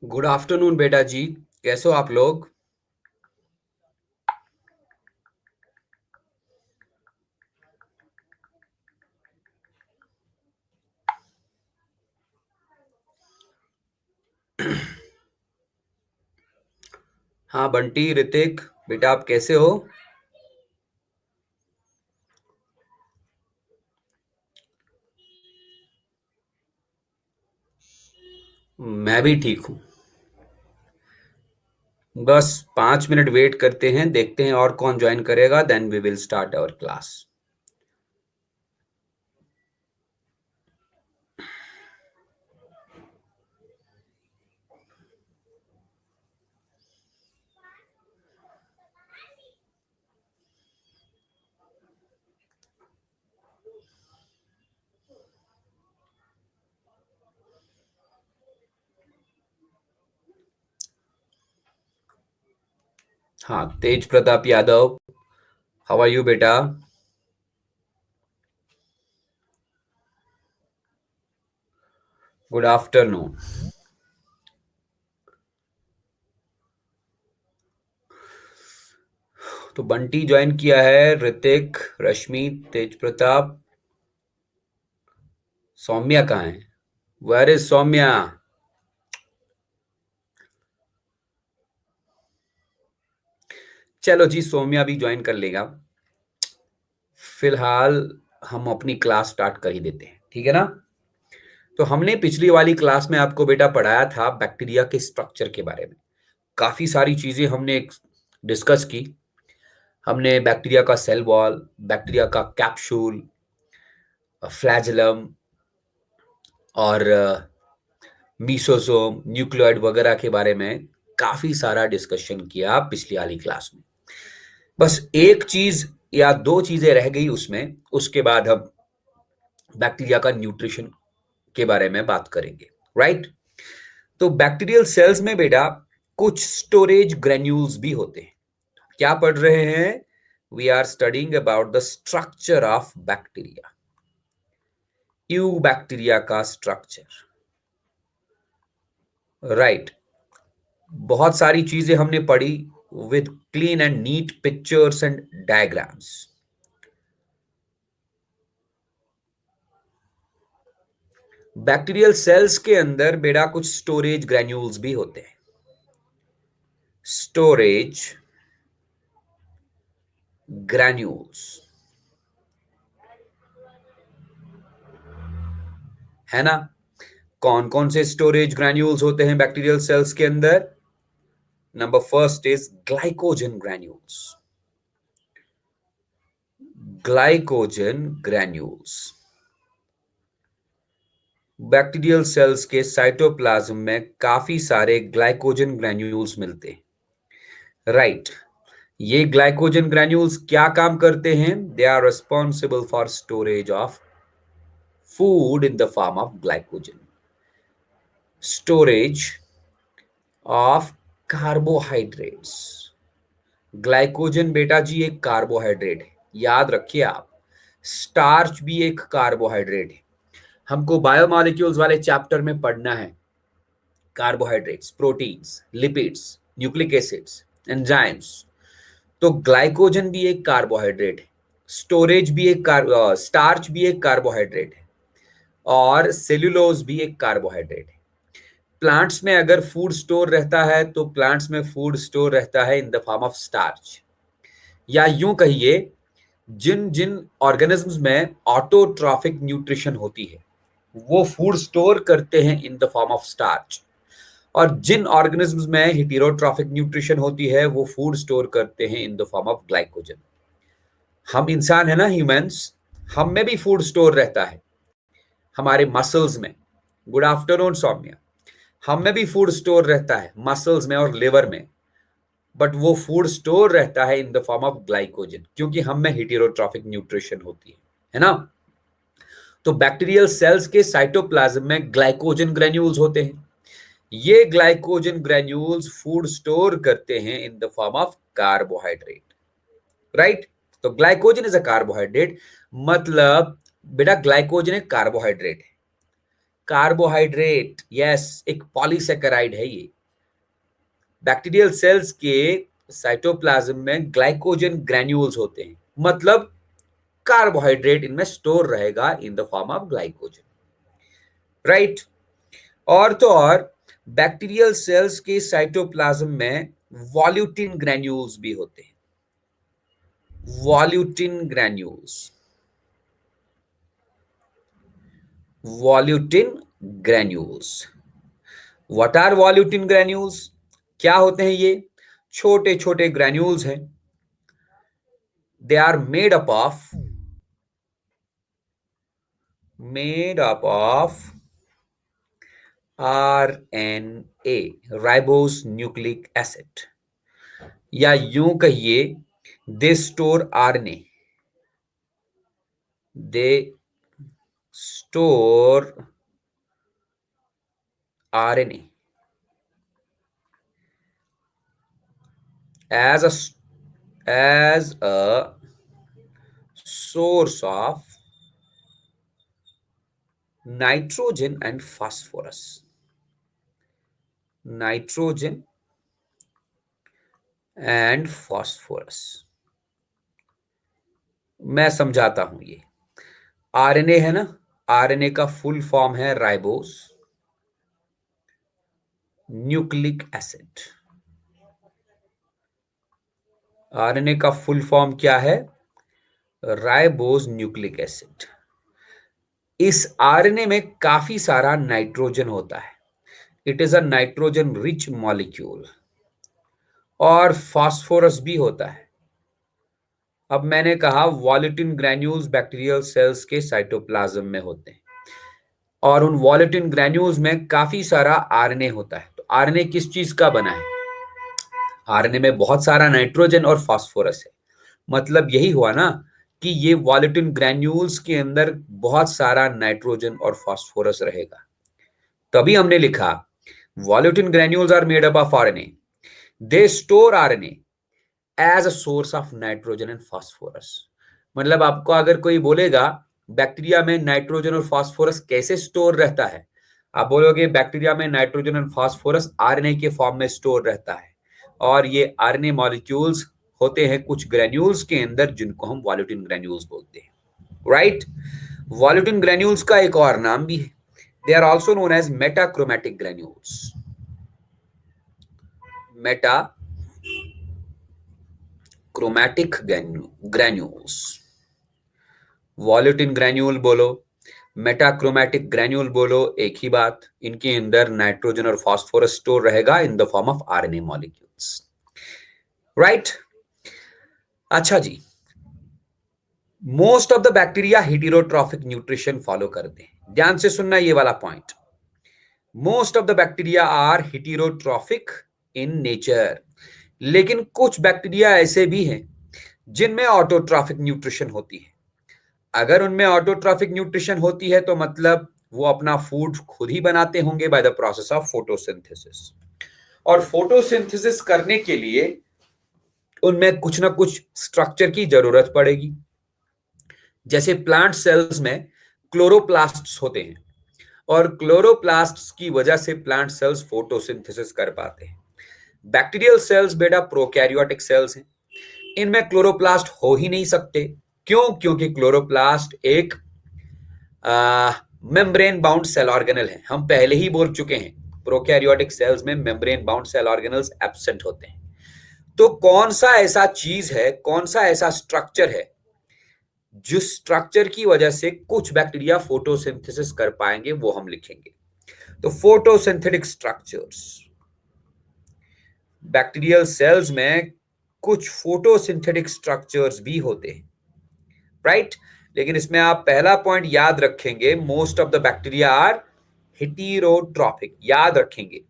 Good afternoon बेटा जी। कैसे हो आप लोग? हाँ बंटी, ऋतिक, बेटा आप कैसे हो? मैं भी ठीक हूँ। बस 5 मिनट वेट करते हैं, देखते हैं और कौन ज्वाइन करेगा, then we will start our class. हाँ, Tej Pratap Yadav, how are you बेटा? Good afternoon. तो बंटी ज्वाइन किया है, ऋतिक, रश्मि, तेज प्रताप। सौम्या कहाँ है? Where is Saumya? चलो जी, सौम्या भी ज्वाइन कर लेगा। फिलहाल हम अपनी क्लास स्टार्ट कर ही देते हैं, ठीक है ना? तो हमने पिछली वाली क्लास में आपको बेटा पढ़ाया था बैक्टीरिया के स्ट्रक्चर के बारे में। काफी सारी चीजें हमने डिस्कस की। हमने बैक्टीरिया का सेल वॉल, बैक्टीरिया का कैप्सूल, फ्लैजेलम और मीसोसोम, न्यूक्लियोइड वगैरह के बारे में काफी सारा डिस्कशन किया पिछली वाली क्लास में। बस एक चीज या दो चीजें रह गई उसमें, उसके बाद हम बैक्टीरिया का न्यूट्रिशन के बारे में बात करेंगे। राइट? तो बैक्टीरियल सेल्स में बेटा कुछ स्टोरेज ग्रेन्यूल्स भी होते हैं। क्या पढ़ रहे हैं? We are studying about the structure of bacteria, you bacteria का स्ट्रक्चर। राइट। बहुत सारी चीजें हमने पढ़ी with clean and neat pictures and diagrams. Bacterial cells के अंदर बेटा कुछ स्टोरेज ग्रेन्यूल्स भी होते हैं। स्टोरेज ग्रेन्यूल्स, है ना? कौन कौन से स्टोरेज ग्रेन्यूल्स होते हैं बैक्टीरियल सेल्स के अंदर? Number first is glycogen granules. Glycogen granules bacterial cells के साइटोप्लाज्म में काफी सारे ग्लाइकोजन ग्रेन्यूल्स मिलते हैं। राइट। ये ग्लाइकोजन ग्रेन्यूल्स क्या काम करते हैं? They are responsible for storage of food in the form of glycogen, storage of carbohydrates. Glycogen बेटा जी एक कार्बोहाइड्रेट है, याद रखिए आप। स्टार्च भी एक कार्बोहाइड्रेट है। हमको बायोमोलिक्यूल्स वाले चैप्टर में पढ़ना है carbohydrates, proteins, lipids, nucleic acids, enzymes. तो ग्लाइकोजन भी एक कार्बोहाइड्रेट है, स्टोरेज भी एक स्टार्च भी एक कार्बोहाइड्रेट है, और सेल्यूलोज भी एक कार्बोहाइड्रेट है। प्लांट्स में अगर फूड स्टोर रहता है तो प्लांट्स में फूड स्टोर रहता है इन द फॉर्म ऑफ स्टार्च, या यूं कहिए जिन जिन ऑर्गेनिजम्स में ऑटोट्रॉफिक न्यूट्रिशन होती है वो फूड स्टोर करते हैं इन द फॉर्म ऑफ स्टार्च, और जिन ऑर्गेनिजम्स में हेटेरोट्रॉफिक न्यूट्रिशन होती है वो फूड स्टोर करते हैं इन द फॉर्म ऑफ ग्लाइकोजन। हम इंसान है ना, ह्यूमंस, हम में भी फूड स्टोर रहता है, हमारे मसल्स में। Good afternoon Saumya. हम में भी फूड स्टोर रहता है मसल्स में और लिवर में, बट वो फूड स्टोर रहता है इन द फॉर्म ऑफ ग्लाइकोजन, क्योंकि हम में हेटेरोट्रॉफिक न्यूट्रिशन होती है ना? तो बैक्टीरियल सेल्स के साइटोप्लाज्म में ग्लाइकोजन ग्रेन्यूल्स होते हैं। ये ग्लाइकोजन ग्रेन्यूल्स फूड स्टोर करते हैं इन the form of carbohydrate. Right? तो ग्लाइकोजन इज अ कार्बोहाइड्रेट, मतलब बेटा ग्लाइकोजन एक कार्बोहाइड्रेट है। कार्बोहाइड्रेट, यस, एक पॉलीसेकेराइड है ये। बैक्टीरियल सेल्स के साइटोप्लाज्म में ग्लाइकोजन ग्रैन्यूल्स होते हैं, मतलब कार्बोहाइड्रेट इनमें स्टोर रहेगा in the form of glycogen, right. और तो और बैक्टीरियल सेल्स के साइटोप्लाज्म में वॉल्यूटिन ग्रैन्यूल्स भी होते हैं, volutin granules, volutin granules. What are volutin granules? क्या होते हैं ये? छोटे छोटे ग्रैन्यूल्स हैं। They are made up of RNA, ribose nucleic acid, या यूं कहिए they store RNA, they store RNA as a source of nitrogen and phosphorus, nitrogen and phosphorus। मैं समझाता हूं। ये आरएनए है ना, आरएनए का फुल फॉर्म है राइबोस न्यूक्लिक एसिड। आरएनए का फुल फॉर्म क्या है? Ribose nucleic acid. इस आरएनए में काफी सारा नाइट्रोजन होता है, it is a nitrogen rich molecule, और फास्फोरस भी होता है। अब मैंने कहा वॉलेटिन ग्रैन्यूल्स बैक्टीरियल सेल्स के साइटोप्लाज्म में होते हैं, और उन वॉलेटिन ग्रैन्यूल्स में काफी सारा आरएनए होता है। तो आरएनए किस चीज का बना है? आरएनए में बहुत सारा नाइट्रोजन और फास्फोरस है। मतलब यही हुआ ना कि ये वॉलेटिन ग्रैन्यूल्स के अंदर बहुत सारा नाइट्रोजन और फास्फोरस रहेगा। तभी हमने लिखा volutin granules are made up of RNA, they store RNA as a source of nitrogen and phosphorus. मतलब आपको अगर कोई बोलेगा बैक्टीरिया में नाइट्रोजन और फास्फोरस कैसे स्टोर रहता है, आप बोलोगे बैक्टीरिया में नाइट्रोजन और फास्फोरस आरएनए के फॉर्म में स्टोर रहता है, और ये आरएनए मॉलिक्यूल्स होते हैं कुछ ग्रैन्यूल्स के अंदर, जिनको हम वॉल्यूटिन ग्रैन्यूल्स बोलते हैं, राइट। वॉल्यूटिन ग्रैन्यूल्स का एक और नाम भी है, they are also known as metachromatic granules, metachromatic granules. Volutin granule बोलो, मेटाक्रोमैटिक ग्रैन्यूल बोलो, एक ही बात। इनके अंदर नाइट्रोजन और फास्फोरस स्टोर रहेगा in the form of RNA molecules, right. अच्छा जी, most of the bacteria heterotrophic nutrition follow करते हैं। ध्यान से सुनना ये वाला point, most of the bacteria are heterotrophic in nature, लेकिन कुछ बैक्टीरिया ऐसे भी हैं जिनमें ऑटोट्रॉफिक न्यूट्रिशन होती है। अगर उनमें ऑटोट्रॉफिक न्यूट्रिशन होती है तो मतलब वो अपना फूड खुद ही बनाते होंगे by the process of photosynthesis, और फोटोसिंथेसिस करने के लिए उनमें कुछ ना कुछ स्ट्रक्चर की जरूरत पड़ेगी। जैसे प्लांट सेल्स में क्लोरोप्लास्ट्स होते हैं, और क्लोरोप्लास्ट्स की वजह से प्लांट सेल्स फोटोसिंथेसिस कर पाते हैं। बैक्टीरियल सेल्स बेटा प्रोकैरियोटिक सेल्स हैं, इनमें क्लोरोप्लास्ट हो ही नहीं सकते। क्यों? क्योंकि क्लोरोप्लास्ट एक मेम्ब्रेन बाउंड सेल ऑर्गेनल है। हम पहले ही बोल चुके हैं प्रोकैरियोटिक सेल्स में membrane bound cell organelles absent होते हैं। तो कौन सा ऐसा चीज है, कौन सा ऐसा स्ट्रक्चर है जिस स्ट्रक्चर की वजह से कुछ बैक्टीरिया फोटोसिंथेसिस कर पाएंगे, वो हम लिखेंगे। तो फोटोसिंथेटिक स्ट्रक्चर्स, बैक्टीरियल सेल्स में कुछ फोटोसिंथेटिक स्ट्रक्चर्स भी होते हैं, राइट। लेकिन इसमें आप पहला पॉइंट याद रखेंगे, most of the bacteria are heterotrophic. याद रखेंगे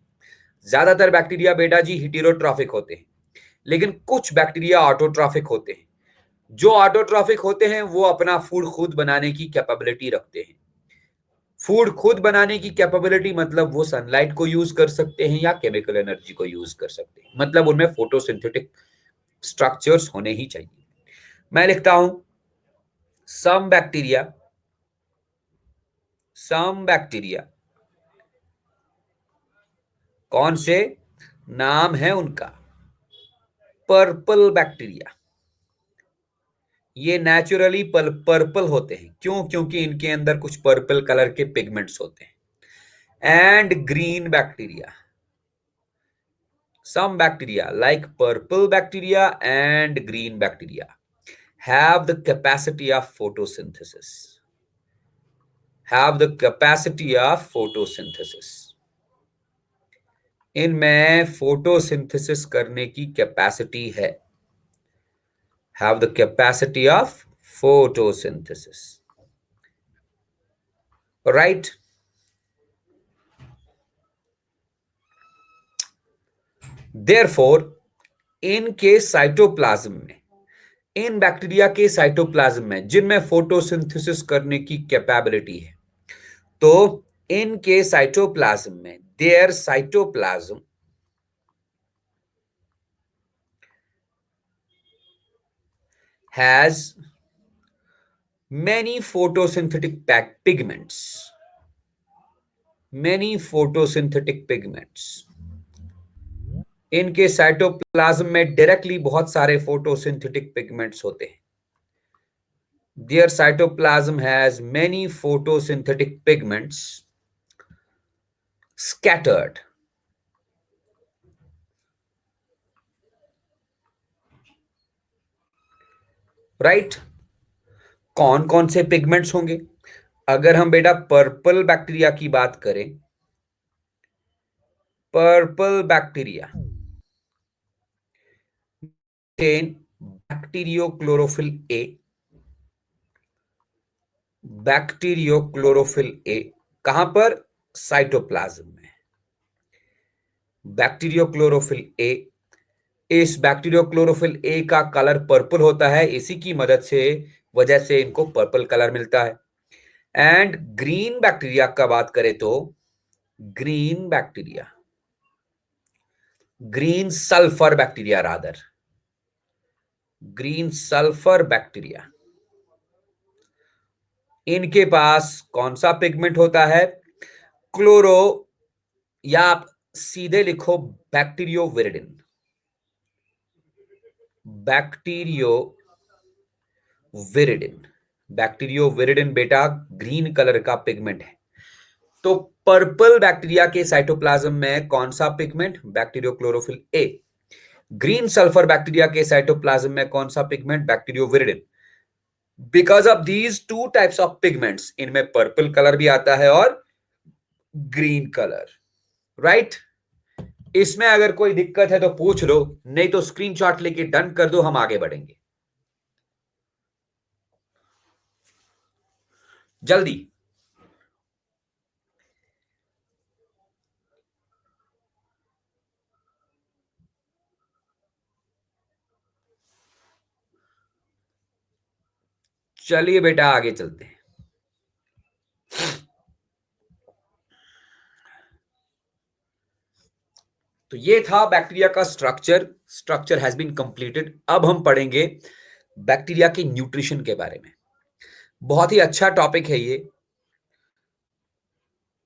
ज्यादातर बैक्टीरिया बेटा जी हेटेरोट्रॉफिक होते हैं, लेकिन कुछ बैक्टीरिया ऑटोट्रॉफिक होते हैं। जो ऑटोट्रॉफिक होते हैं वो अपना फूड खुद बनाने की कैपेबिलिटी रखते हैं। फूड खुद बनाने की कैपेबिलिटी मतलब वो सनलाइट को यूज कर सकते हैं या केमिकल एनर्जी को यूज कर सकते हैं, मतलब उनमें फोटोसिंथेटिक स्ट्रक्चर्स होने ही चाहिए। मैं लिखता हूं some bacteria कौन से? नाम है उनका पर्पल बैक्टीरिया। ये नेचुरली पर्पल होते हैं। क्यों? क्योंकि इनके अंदर कुछ पर्पल कलर के पिगमेंट्स होते हैं। And green bacteria, some bacteria like purple bacteria and green bacteria have the capacity of photosynthesis, इनमें फोटोसिंथेसिस करने की कैपेसिटी है। have the capacity of photosynthesis, right? Therefore इनके साइटोप्लाज्म में, इन बैक्टीरिया के साइटोप्लाज्म में जिनमें फोटोसिंथेसिस करने की कैपेबिलिटी है, तो इनके साइटोप्लाज्म में there cytoplasm has many photosynthetic pigments, इनके साइटोप्लाज्म में डायरेक्टली बहुत सारे फोटोसिंथेटिक पिगमेंट्स होते हैं। Their cytoplasm has many photosynthetic pigments scattered, right? कौन कौन से पिगमेंट्स होंगे? अगर हम बेटा पर्पल बैक्टीरिया की बात करें, पर्पल बैक्टीरिया बैक्टीरियोक्लोरोफिल ए, कहां पर? साइटोप्लाज्म में। बैक्टीरियोक्लोरोफिल ए, इस बैक्टीरियोक्लोरोफिल ए का कलर पर्पल होता है, इसी की मदद से वजह से इनको पर्पल कलर मिलता है। एंड ग्रीन बैक्टीरिया का बात करें तो green bacteria, green sulphur bacteria rather, green sulphur bacteria, इनके पास कौन सा पिगमेंट होता है? क्लोरो, या आप सीधे लिखो बैक्टीरियोविरिडिन। बैक्टीरियोविरिडिन बेटा ग्रीन कलर का पिगमेंट है। तो पर्पल बैक्टीरिया के साइटोप्लाज्म में कौन सा pigment? Bacteriochlorophyll a. Green sulphur bacteria के साइटोप्लाज्म में कौन सा pigment? Bacterioviridin. Because of these two types of pigments, इनमें पर्पल कलर भी आता है और ग्रीन कलर, राइट? इसमें अगर कोई दिक्कत है तो पूछ लो, नहीं तो स्क्रीनशॉट लेके डन कर दो, हम आगे बढ़ेंगे जल्दी। चलिए बेटा आगे चलते हैं। तो ये था बैक्टीरिया का स्ट्रक्चर हैज बीन कंप्लीटेड। अब हम पढ़ेंगे बैक्टीरिया के न्यूट्रिशन के बारे में। बहुत ही अच्छा टॉपिक है ये,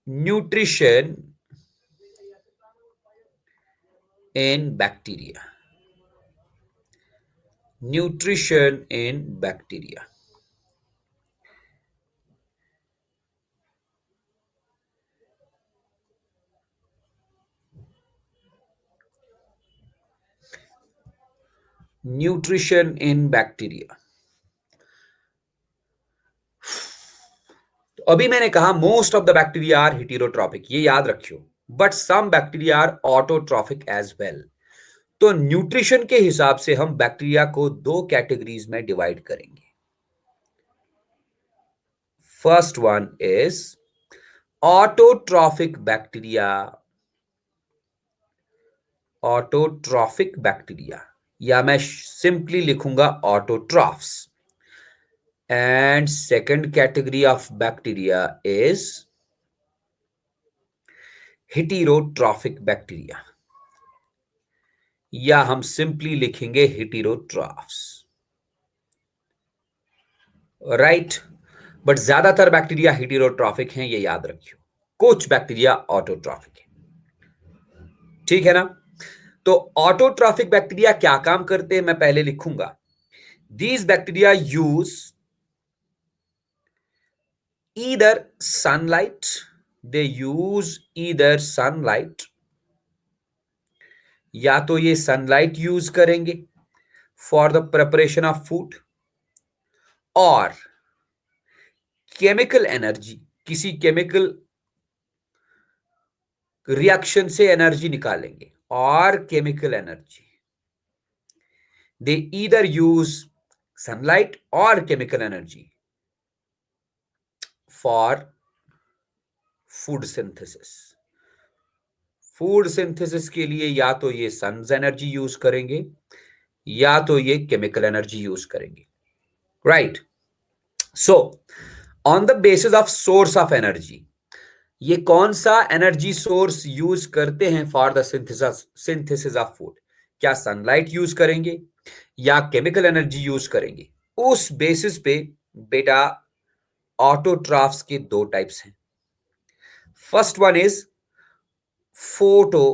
nutrition in bacteria. Nutrition in bacteria. Nutrition in bacteria. तो अभी मैंने कहा most of the bacteria are heterotrophic, ये याद रखियो, but some bacteria are autotrophic as well. तो न्यूट्रिशन के हिसाब से हम बैक्टीरिया को दो कैटेगरीज में डिवाइड करेंगे। First one is autotrophic bacteria, autotrophic bacteria, या मैं सिंपली लिखूंगा autotrophs. And second category of bacteria is heterotrophic bacteria, या हम सिंपली लिखेंगे हेटेरोट्रॉफ्स, राइट? बट ज्यादातर बैक्टीरिया हेटेरोट्रॉफिक हैं, ये याद रखियो। कुछ बैक्टीरिया ऑटोट्रॉफिक है। ठीक है ना? तो ऑटोट्रॉफिक बैक्टीरिया क्या काम करते हैं मैं पहले लिखूंगा. These bacteria use either sunlight, they use either sunlight, या तो ये सनलाइट यूज करेंगे for the preparation of food, और केमिकल एनर्जी, किसी केमिकल रिएक्शन से एनर्जी निकालेंगे, और chemical energy, they either use sunlight और chemical energy for food synthesis. Food synthesis के लिए या तो ये सन्स एनर्जी यूज करेंगे या तो ये केमिकल एनर्जी यूज करेंगे. Right. So on the basis of source of energy, ये कौन सा एनर्जी सोर्स यूज करते हैं for the synthesis of food? क्या सनलाइट यूज करेंगे या केमिकल एनर्जी यूज करेंगे? उस बेसिस पे बेटा ऑटोट्राफ्स के दो टाइप्स हैं. First one is photo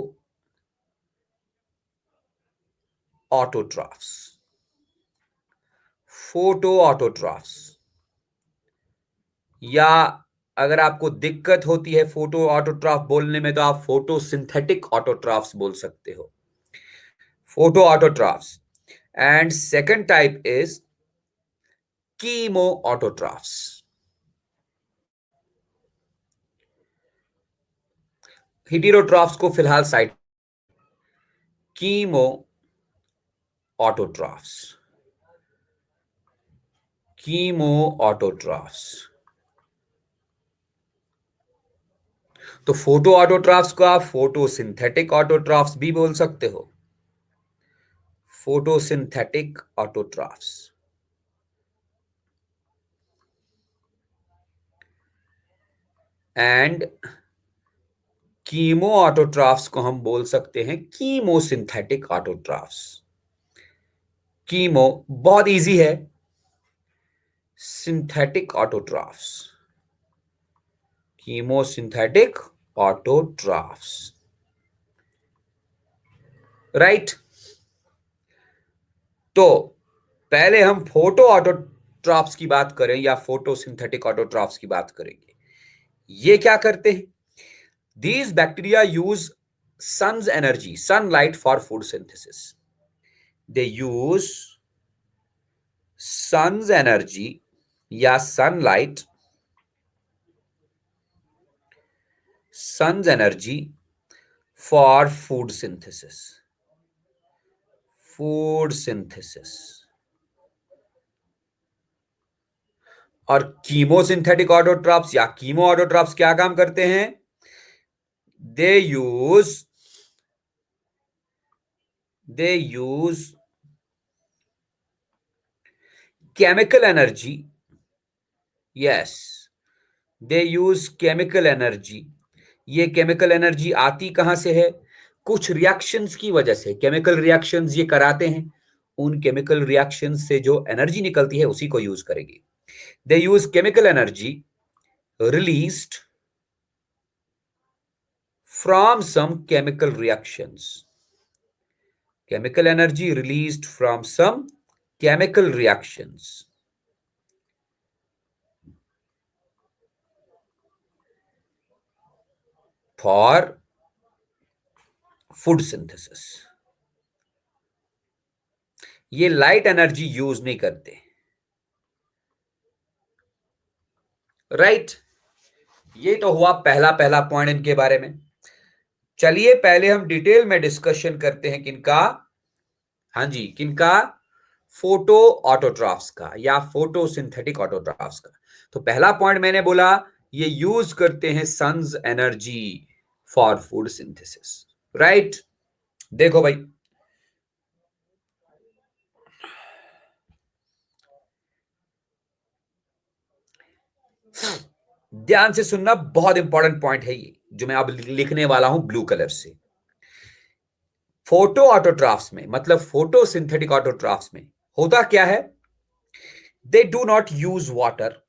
ऑटोट्राफ्स. Photoautotrophs, या अगर आपको दिक्कत होती है फोटो ऑटोट्राफ बोलने में तो आप फोटोसिंथेटिक ऑटोट्राफ्स बोल सकते हो. Photoautotrophs. And second type is chemoautotrophs. Heterotrophs को फिलहाल side. Chemoautotrophs, chemoautotrophs. तो फोटो ऑटोट्राफ्स को आप फोटोसिंथेटिक ऑटोट्राफ्स भी बोल सकते हो. Photosynthetic autotrophs. And chemoautotrophs को हम बोल सकते हैं कीमोसिंथेटिक ऑटोट्राफ्स. कीमो बहुत इजी है. Synthetic autotrophs, chemosynthetic autotrophs. Right. तो पहले हम फोटो ऑटोट्राफ्स की बात करें या फोटोसिंथेटिक ऑटोट्राफ्स की बात करेंगे. ये क्या करते हैं? These bacteria use sun's energy, sunlight for food synthesis. They use sun's energy या sun's energy for food synthesis. Food synthesis. और कीमोसिंथेटिक ऑटोट्राफ्स या कीमो ऑटोट्राफ्स क्या काम करते हैं? They use chemical energy. Yes, they use chemical energy. ये chemical energy आती कहां से है? कुछ रिएक्शंस की वजह से. केमिकल रिएक्शंस ये कराते हैं, उन केमिकल रिएक्शंस से जो एनर्जी निकलती है उसी को यूज करेंगे. They use chemical energy released from some chemical reactions. Chemical energy released from some chemical reactions for food synthesis. ये लाइट एनर्जी यूज नहीं करते. राइट. ये तो हुआ पहला पॉइंट इनके बारे में. चलिए पहले हम डिटेल में डिस्कशन करते हैं किनका. हाँ जी, किनका? फोटो ऑटोट्राफ्स का या फोटोसिंथेटिक ऑटोट्राफ्स का. तो पहला पॉइंट मैंने बोला, ये यूज करते हैं sun's energy for food synthesis. Right. देखो भाई, ध्यान से सुनना, बहुत इंपॉर्टेंट पॉइंट है ये जो मैं अब लिखने वाला हूं ब्लू कलर से. फोटो ऑटोट्राफ्स में मतलब फोटोसिंथेटिक ऑटोट्राफ्स में होता क्या है? They do not use water.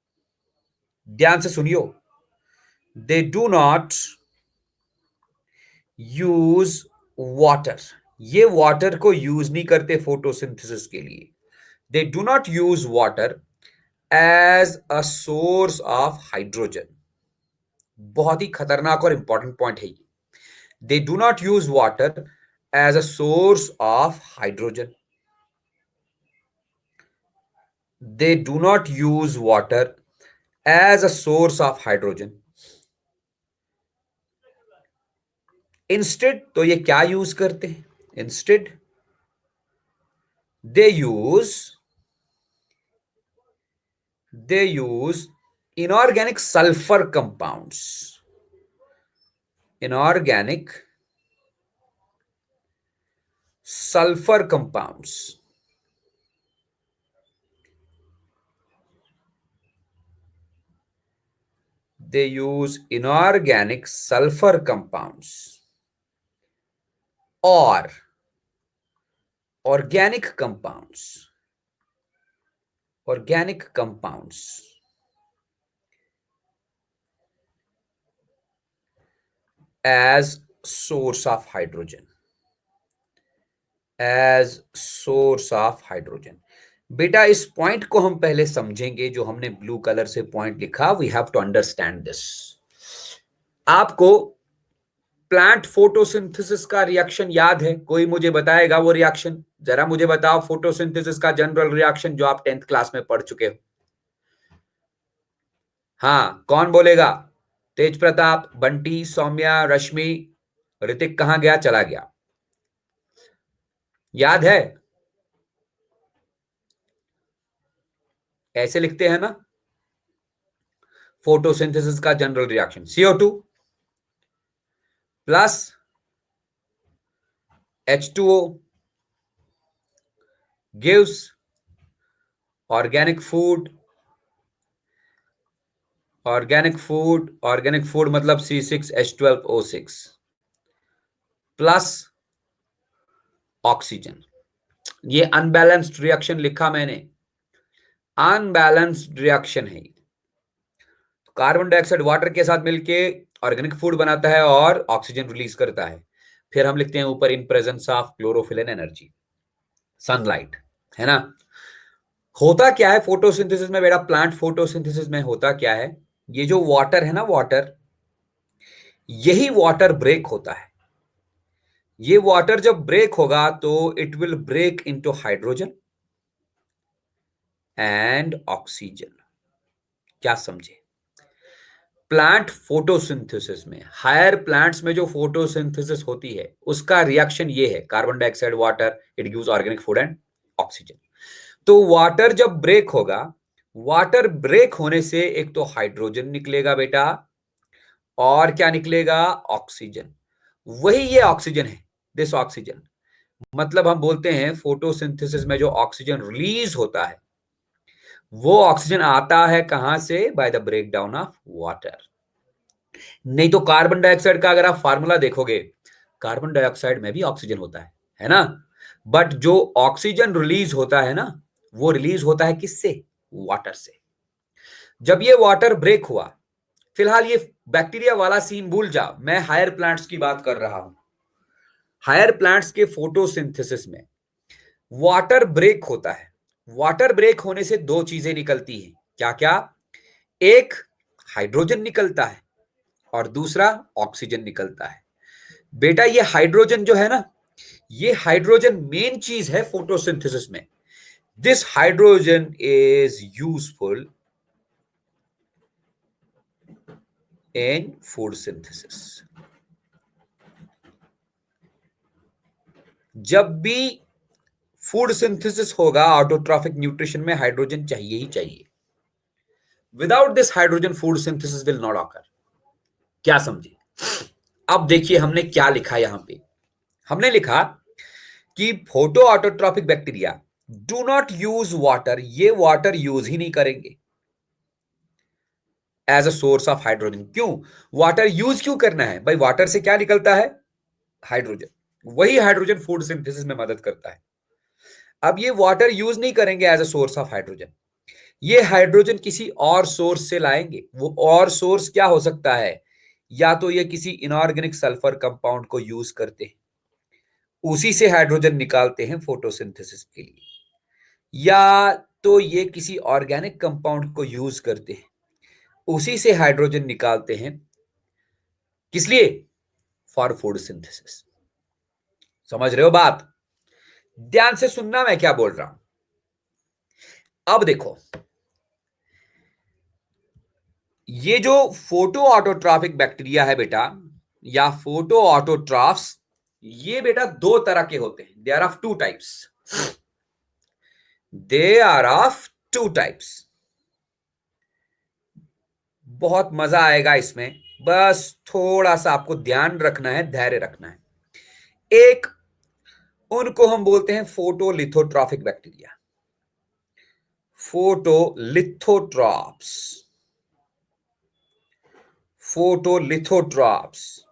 ध्यान से सुनियो, they do not use water, ये वाटर को यूज नहीं करते फोटोसिंथेसिस के लिए. They do not use water as a source of hydrogen. बहुत ही खतरनाक और इंपॉर्टेंट पॉइंट है ये. They do not use water as a source of hydrogen. They do not use water as a source of hydrogen. Instead तो ये क्या use करते हैं? Instead they use inorganic sulfur compounds. Inorganic sulfur compounds. They use inorganic sulfur compounds or organic compounds. Organic compounds as source of hydrogen. As source of hydrogen. बेटा इस point को हम पहले समझेंगे. जो हमने ब्लू कलर से पॉइंट लिखा, we have to understand this. आपको प्लांट फोटोसिंथेसिस का रिएक्शन याद है? कोई मुझे बताएगा वो रिएक्शन? जरा मुझे बताओ फोटोसिंथेसिस का जनरल रिएक्शन जो आप 10th क्लास में पढ़ चुके हो. हाँ, कौन बोलेगा? तेज प्रताप, बंटी, सौम्या, रश्मि, ऋतिक कहां गया? चला गया. याद है? ऐसे लिखते हैं ना फोटोसिंथेसिस का general reaction. CO2 plus H2O gives organic food. organic food मतलब C6H12O6 प्लस ऑक्सीजन. ये अनबैलेंस्ड रिएक्शन लिखा मैंने. अनबैलेंस्ड रिएक्शन है. कार्बन डाइऑक्साइड वाटर के साथ मिलके ऑर्गेनिक फूड बनाता है और ऑक्सीजन रिलीज करता है. फिर हम लिखते हैं ऊपर इन presence of chlorophyll and energy, sunlight. है ना? होता क्या है फोटोसिंथेसिस में बेटा? प्लांट फोटोसिंथेसिस में होता क्या है? ये जो वाटर है ना, वाटर, यही वाटर ब्रेक होता है. ये वाटर जब ब्रेक होगा तो it will break into hydrogen and oxygen. क्या समझे? प्लांट फोटोसिंथेसिस में, हायर प्लांट्स में जो फोटोसिंथेसिस होती है उसका रिएक्शन ये है. Carbon dioxide water, it gives organic food and oxygen. तो वाटर जब ब्रेक होगा, वाटर ब्रेक होने से एक तो हाइड्रोजन निकलेगा बेटा, और क्या निकलेगा? ऑक्सीजन. वही ये ऑक्सीजन है, दिस ऑक्सीजन. मतलब हम बोलते हैं फोटोसिंथेसिस में जो ऑक्सीजन रिलीज होता है, वो ऑक्सीजन आता है कहां से? By the break down of water. नहीं तो कार्बन डाइऑक्साइड का अगर आप फार्मूला देखोगे, कार्बन डाइऑक्साइड में भी ऑक्सीजन होता है ना? बट जो ऑक्सीजन रिलीज होता है ना, वो रिलीज होता है किससे? वाटर से. जब ये वाटर ब्रेक हुआ, फिलहाल ये बैक्टीरिया वाला सीन भूल जाओ, मैं हायर प्लांट्स की बात कर रहा हूं. हायर प्लांट्स के फोटोसिंथेसिस में वाटर ब्रेक होता है. वाटर ब्रेक होने से दो चीजें निकलती हैं. क्या क्या? एक हाइड्रोजन निकलता है और दूसरा ऑक्सीजन निकलता है. बेटा ये हाइड्रोजन जो है ना, ये हाइड्रोजन मेन चीज है फोटोसिंथेसिस में. This hydrogen is useful in food synthesis. जब भी फूड सिंथेसिस होगा, ऑटोट्रॉफिक न्यूट्रिशन में हाइड्रोजन चाहिए ही चाहिए. Without this hydrogen food synthesis will not occur. क्या समझे? अब देखिए हमने क्या लिखा यहां पे. हमने लिखा कि photo autotrophic bacteria do not use water. ये वाटर यूज ही नहीं करेंगे as a source of hydrogen. क्यों वाटर यूज क्यों करना है भाई? वाटर से क्या निकलता है? हाइड्रोजन. वही हाइड्रोजन फूड सिंथेसिस में मदद करता है. अब ये वाटर यूज नहीं करेंगे as a source of hydrogen. ये हाइड्रोजन किसी और सोर्स से लाएंगे. वो और सोर्स क्या हो सकता है? या तो ये किसी इनऑर्गेनिक सल्फर कंपाउंड को यूज करते हैं, उसी से हाइड्रोजन निकालते हैं फोटोसिंथेसिस के लिए, या तो ये किसी ऑर्गेनिक कंपाउंड को यूज करते हैं, उसी से हाइड्रोजन निकालते हैं, किस लिए? For food synthesis. समझ रहे हो बात? ध्यान से सुनना मैं क्या बोल रहा हूं। अब देखो, ये जो फोटो ऑटोट्रॉफिक बैक्टीरिया है बेटा, या फोटो ऑटोट्रॉफ्स, ये बेटा दो तरह के होते हैं। They are of two types. They are of two types. बहुत मजा आएगा इसमें, बस थोड़ा सा आपको ध्यान रखना है, धैर्य रखना है। एक, उनको हम बोलते हैं फोटोलिथोट्रॉफिक बैक्टीरिया, फोटोलिथोट्रॉप्स, फोटोलिथोट्रॉप्स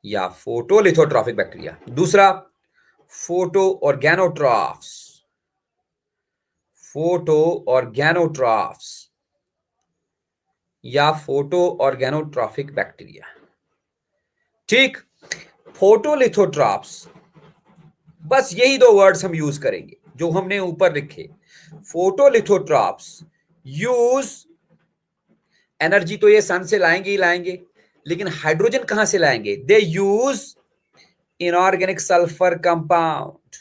या फोटोलिथोट्रॉफिक बैक्टीरिया। दूसरा, फोटो ऑर्गेनोट्रॉफ्स, फोटो ऑर्गेनोट्रॉफ्स या फोटो ऑर्गेनोट्रॉफिक बैक्टीरिया। ठीक, फोटोलिथोट्रॉप्स, बस यही दो वर्ड्स हम यूज करेंगे जो हमने ऊपर लिखे। फोटोलिथोट्रॉप्स यूज, एनर्जी तो ये सन से लाएंगे ही लाएंगे, लेकिन हाइड्रोजन कहां से लाएंगे? They use inorganic sulphur compound,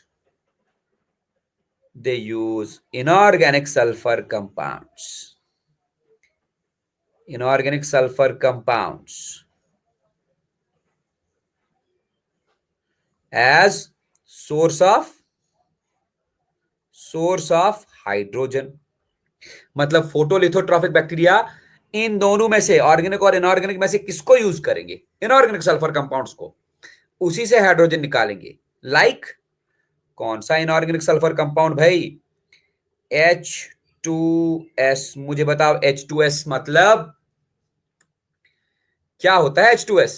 they use inorganic sulfur compounds, inorganic sulfur compounds as source of hydrogen। मतलब फोटोलिथोट्रॉफिक बैक्टीरिया इन दोनों में से, ऑर्गेनिक और इनऑर्गेनिक में से किसको यूज करेंगे? इनऑर्गेनिक सल्फर कंपाउंड्स को, उसी से हाइड्रोजन निकालेंगे। लाइक कौन सा इनऑर्गेनिक सल्फर कंपाउंड भाई? H2S। मुझे बताओ H2S मतलब क्या होता है? H2S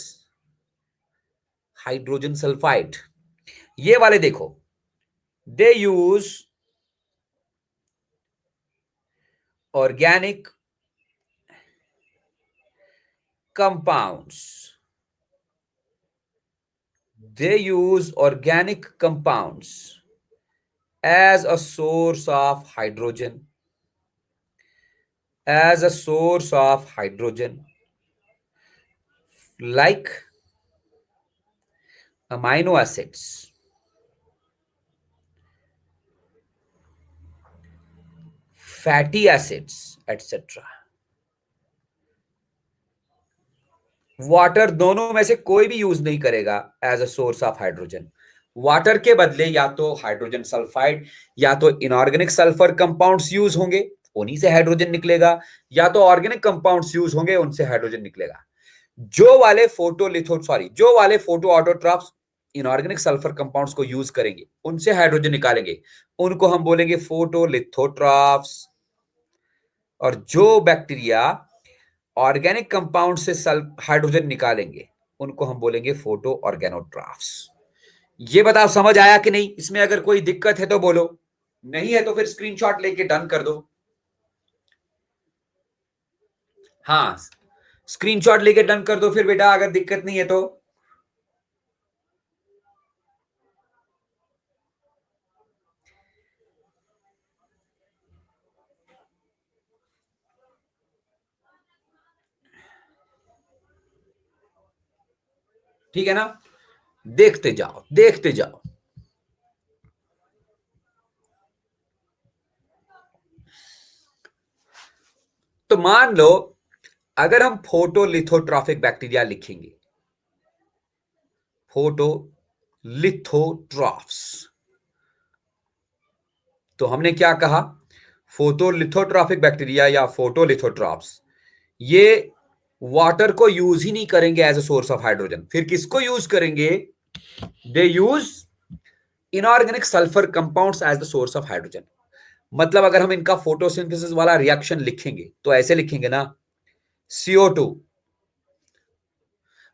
hydrogen sulphide. ये वाले देखो, they use organic compounds, they use organic compounds as a source of hydrogen, as a source of hydrogen, like amino acids, fatty acids, etc। Water दोनों में से कोई भी यूज नहीं करेगा as a source of hydrogen. Water के बदले या तो हाइड्रोजन सल्फाइड या तो इनऑर्गेनिक सल्फर कंपाउंड्स यूज होंगे, उन्हीं से हाइड्रोजन निकलेगा, या तो ऑर्गेनिक कंपाउंड्स यूज होंगे, उनसे हाइड्रोजन निकलेगा। जो वाले photo autotrophs inorganic sulphur compounds को यूज करेंगे, उनसे हाइड्रोजन निकालेंगे, उनको हम बोलेंगे फोटोलिथोट्रॉप्स। और जो बैक्टीरिया ऑर्गेनिक कंपाउंड से हाइड्रोजन निकालेंगे, उनको हम बोलेंगे फोटो ऑर्गेनोट्रॉफ्स। ये बताओ समझ आया कि नहीं? इसमें अगर कोई दिक्कत है तो बोलो, नहीं है तो फिर स्क्रीनशॉट लेके डन कर दो। हाँ, स्क्रीनशॉट लेके डन कर दो फिर बेटा, अगर दिक्कत नहीं है तो। ठीक है ना? देखते जाओ, देखते जाओ। तो मान लो अगर हम फोटोलिथोट्रॉफिक बैक्टीरिया लिखेंगे, फोटोलिथोट्रॉफ्स, तो हमने क्या कहा? फोटोलिथोट्रॉफिक बैक्टीरिया या फोटोलिथोट्रॉप्स ये वाटर को यूज ही नहीं करेंगे as a source of hydrogen, फिर किसको यूज करेंगे? They use inorganic sulphur compounds as the source of hydrogen. मतलब अगर हम इनका फोटोसिंथेसिस वाला रिएक्शन लिखेंगे तो ऐसे लिखेंगे ना, CO2,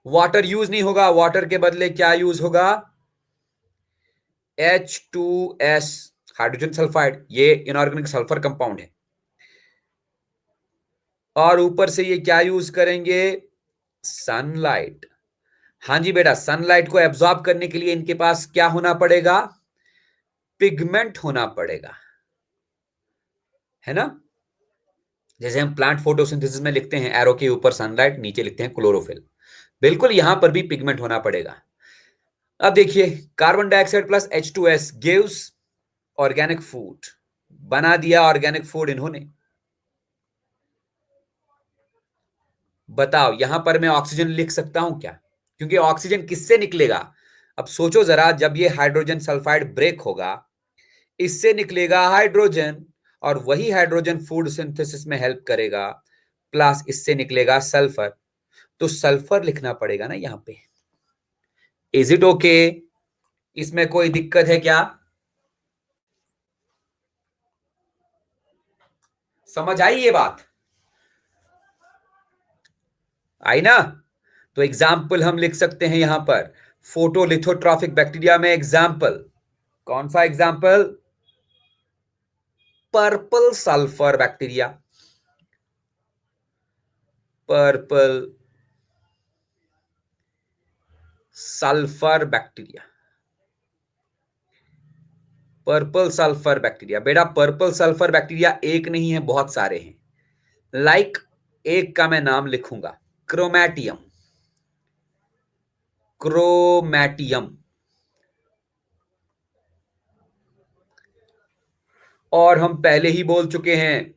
वाटर यूज नहीं होगा, वाटर के बदले क्या यूज होगा? H2S, हाइड्रोजन सल्फाइड, ये इनऑर्गेनिक सल्फर कंपाउंड है। और ऊपर से ये क्या यूज करेंगे? सनलाइट। हाँ जी बेटा, सनलाइट को एब्जॉर्ब करने के लिए इनके पास क्या होना पड़ेगा? पिगमेंट होना पड़ेगा, है ना। जैसे हम प्लांट फोटोसिंथेसिस में लिखते हैं एरो के ऊपर सनलाइट, नीचे लिखते हैं क्लोरोफिल, बिल्कुल यहां पर भी पिगमेंट होना पड़ेगा। अब देखिए, carbon dioxide plus H2S gives organic food, बना दिया ऑर्गेनिक फूड इन्होंने। बताओ यहां पर मैं ऑक्सीजन लिख सकता हूं क्या? क्योंकि ऑक्सीजन किससे निकलेगा? अब सोचो जरा, जब ये हाइड्रोजन सल्फाइड ब्रेक होगा, इससे निकलेगा हाइड्रोजन, और वही हाइड्रोजन फूड सिंथेसिस में हेल्प करेगा, प्लस इससे निकलेगा सल्फर। तो सल्फर लिखना पड़ेगा ना यहां पे। Is it okay? इसमें कोई दिक्कत है क्या? समझ आई ये बात? आई ना? तो एग्जाम्पल हम लिख सकते हैं यहां पर, फोटोलिथोट्रॉफिक बैक्टीरिया में एग्जाम्पल, कौन सा example? Purple sulphur bacteria, purple sulphur bacteria, purple sulphur bacteria. बेटा पर्पल सल्फर बैक्टीरिया एक नहीं है, बहुत सारे हैं। लाइक एक का मैं नाम लिखूंगा, क्रोमैटियम, क्रोमैटियम। और हम पहले ही बोल चुके हैं,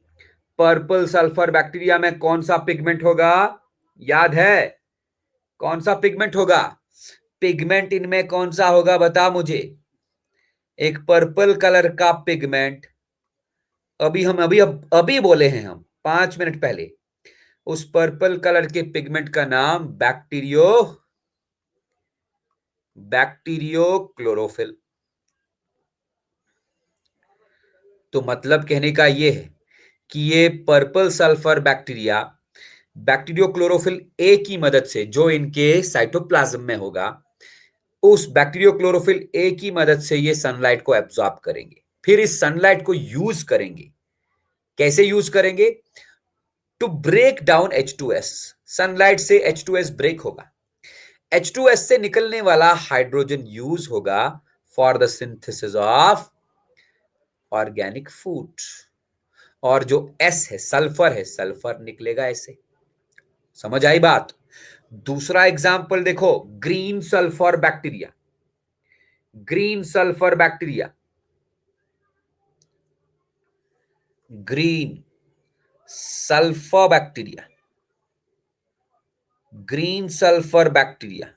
पर्पल सल्फर बैक्टीरिया में कौन सा पिगमेंट होगा? याद है? कौन सा पिगमेंट होगा? पिगमेंट इनमें कौन सा होगा बता मुझे। एक पर्पल कलर का पिगमेंट, अभी हम अभी बोले हैं हम 5 मिनट पहले, उस पर्पल कलर के पिगमेंट का नाम बैक्टीरियो क्लोरोफिल। तो मतलब कहने का यह है कि ये purple sulphur bacteria bacteriochlorophyll a की मदद से, जो इनके साइटोप्लाज्म में होगा, उस बैक्टीरियो क्लोरोफिल ए की मदद से ये सनलाइट को एब्जॉर्ब करेंगे, फिर इस सनलाइट को यूज करेंगे। कैसे यूज करेंगे? To break down H2S। Sunlight से H2S ब्रेक होगा, H2S से निकलने वाला हाइड्रोजन यूज होगा for the synthesis of organic food, और जो S है, सल्फर है, सल्फर निकलेगा ऐसे। समझ आई बात? दूसरा एग्जाम्पल देखो, green sulphur bacteria, green sulphur bacteria, green sulphur bacteria, green sulphur bacteria,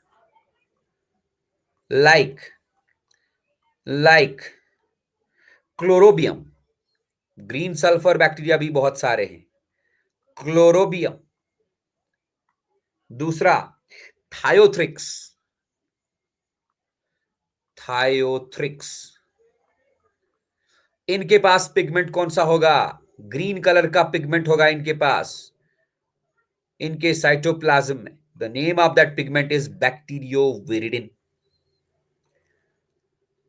like chlorobium. Green sulphur bacteria भी बहुत सारे हैं, क्लोरोबियम। दूसरा थायोथ्रिक्स, थायोथ्रिक्स। इनके पास पिगमेंट कौन सा होगा? ग्रीन कलर का पिगमेंट होगा इनके पास, इनके साइटोप्लाज्म में। The name of that pigment is bacterioviridin.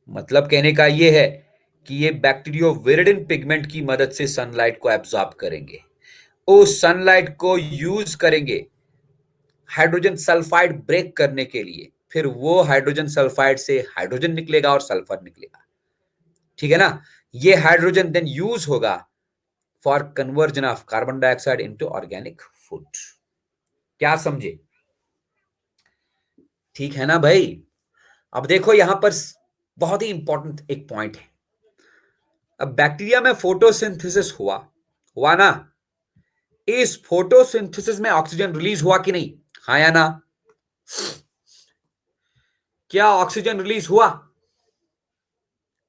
मतलब कहने का यह है कि ये बैक्टीरियोविरिडिन पिगमेंट की मदद से सनलाइट को एब्जॉर्ब करेंगे, उस सनलाइट को यूज करेंगे हाइड्रोजन सल्फाइड ब्रेक करने के लिए, फिर वो हाइड्रोजन सल्फाइड से हाइड्रोजन निकलेगा और सल्फर निकलेगा। ठीक है ना? ये हाइड्रोजन देन यूज होगा for conversion of carbon dioxide into organic food. क्या समझे? ठीक है ना भाई? अब देखो यहां पर बहुत ही इंपॉर्टेंट एक पॉइंट है। अब बैक्टीरिया में फोटोसिंथेसिस हुआ, हुआ ना? इस फोटोसिंथेसिस में ऑक्सीजन रिलीज हुआ कि नहीं? हाँ या ना? क्या ऑक्सीजन रिलीज हुआ?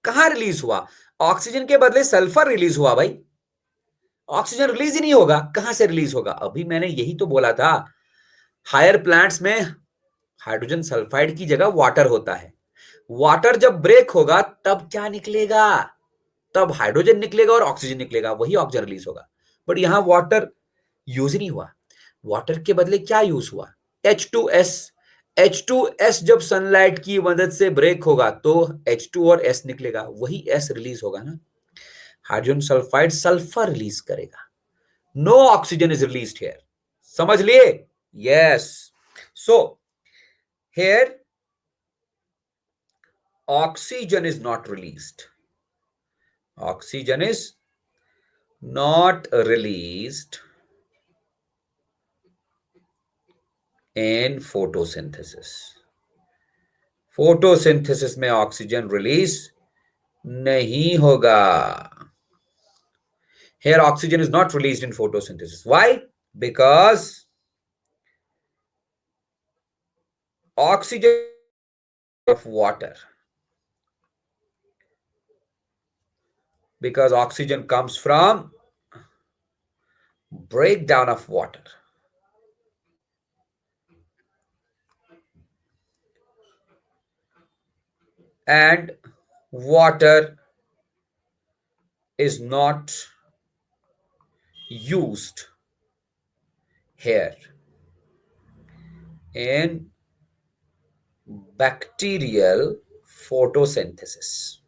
कहां रिलीज हुआ? ऑक्सीजन के बदले सल्फर रिलीज हुआ भाई। ऑक्सीजन रिलीज ही नहीं होगा, कहां से रिलीज होगा? अभी मैंने यही तो बोला था, हायर प्लांट्स में हाइड्रोजन सल्फाइड की जगह वाटर होता है। वाटर जब ब्रेक होगा तब क्या निकलेगा? तब हाइड्रोजन निकलेगा और ऑक्सीजन निकलेगा, वही ऑक्सीजन रिलीज होगा। बट यहां वाटर यूज नहीं हुआ, वाटर के बदले क्या यूज हुआ? H2S। H2S जब सनलाइट की मदद से ब्रेक होगा तो H2 और S निकलेगा, वही S रिलीज होगा ना। हाइड्रोजन सल्फाइड सल्फर रिलीज करेगा, no oxygen is released here. समझ लिए? Yes. So Here, oxygen is not released. Oxygen is not released in photosynthesis. Photosynthesis में ऑक्सीजन रिलीज नहीं होगा. Here oxygen is not released in photosynthesis. Why? Because oxygen of water. Because oxygen comes from breakdown of water. And water is not used here in bacterial photosynthesis.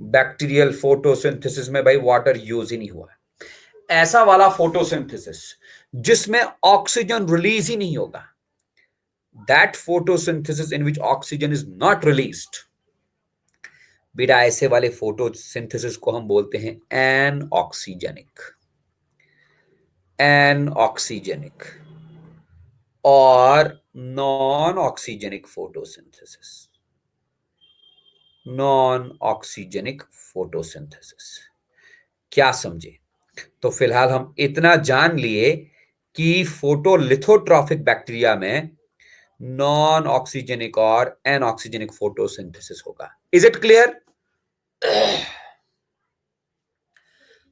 Bacterial photosynthesis में भाई water use ही नहीं हुआ. ऐसा वाला photosynthesis जिसमें oxygen release ही नहीं होगा, that photosynthesis in which oxygen is not released, बेटा ऐसे वाले फोटोसिंथेसिस को हम बोलते हैं एनऑक्सीजेनिक. एनऑक्सीजेनिक और non oxygenic photosynthesis. Non oxygenic photosynthesis. क्या समझे? तो फिलहाल हम इतना जान लिए कि फोटोलिथोट्रॉफिक बैक्टीरिया में नॉन ऑक्सीजेनिक और एनऑक्सीजेनिक फोटोसिंथेसिस होगा. Is it clear?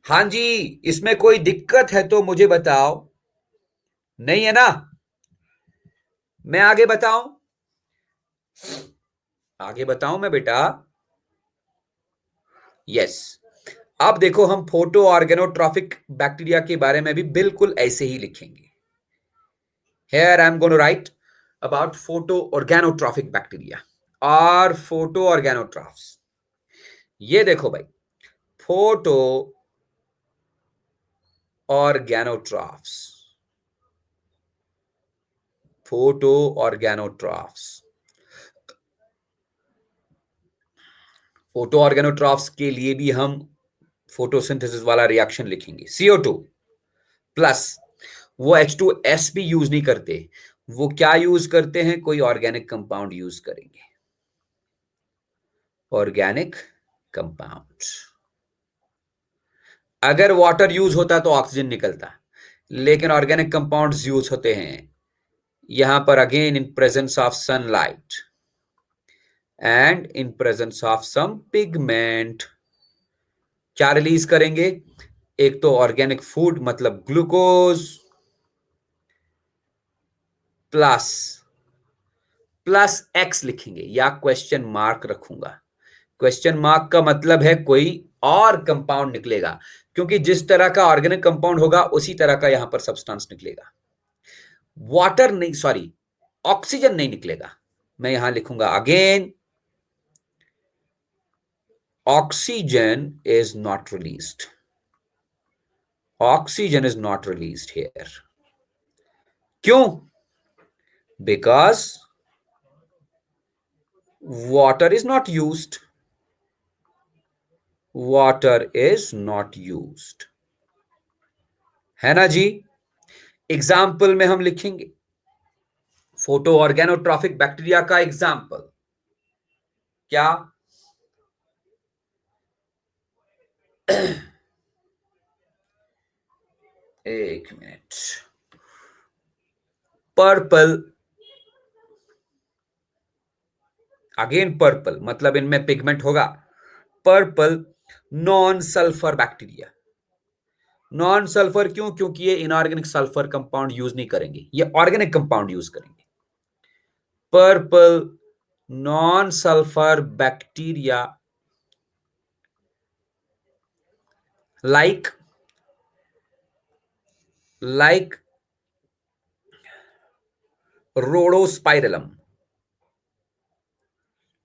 हां जी. इसमें कोई दिक्कत है तो मुझे बताओ. नहीं है ना? मैं आगे बताऊं? आगे बताऊं मैं बेटा? यस. अब देखो हम फोटो ऑर्गेनोट्रॉफिक बैक्टीरिया के बारे में भी बिल्कुल ऐसे ही लिखेंगे. Here I am going to write about photoorganotrophic bacteria और photoorganotrophs. ये देखो भाई, photo organotrophs. Photo organotrophs. Photoorganotrophs के लिए भी हम फोटोसिंथेसिस वाला रिएक्शन लिखेंगे. CO2 प्लस वो H2S भी यूज नहीं करते. वो क्या यूज करते हैं? कोई ऑर्गेनिक कंपाउंड यूज करेंगे. Organic compound. अगर वाटर यूज होता तो ऑक्सीजन निकलता, लेकिन ऑर्गेनिक कंपाउंड्स यूज होते हैं यहां पर again in presence of sunlight and in presence of some pigment. क्या रिलीज करेंगे? एक तो ऑर्गेनिक फूड मतलब ग्लूकोज प्लस प्लस एक्स लिखेंगे या क्वेश्चन मार्क रखूंगा. क्वेश्चन मार्क का मतलब है कोई और कंपाउंड निकलेगा, क्योंकि जिस तरह का ऑर्गेनिक कंपाउंड होगा उसी तरह का यहां पर सब्सटेंस निकलेगा. वाटर नहीं, सॉरी, ऑक्सीजन नहीं निकलेगा. मैं यहां लिखूंगा again oxygen is not released. Oxygen is not released here. क्यों? Because water is not used. Water is not used. है ना जी? एग्जाम्पल में हम लिखेंगे फोटो ऑर्गेनोट्रॉफिक बैक्टीरिया का एग्जाम्पल. क्या? एक मिनट. पर्पल. अगेन पर्पल मतलब इनमें पिगमेंट होगा. Purple non sulphur bacteria. Non sulphur क्यों? क्योंकि ये इनऑर्गेनिक सल्फर कंपाउंड यूज नहीं करेंगे, ये ऑर्गेनिक कंपाउंड यूज करेंगे. Purple non sulphur bacteria like rhodospirillum.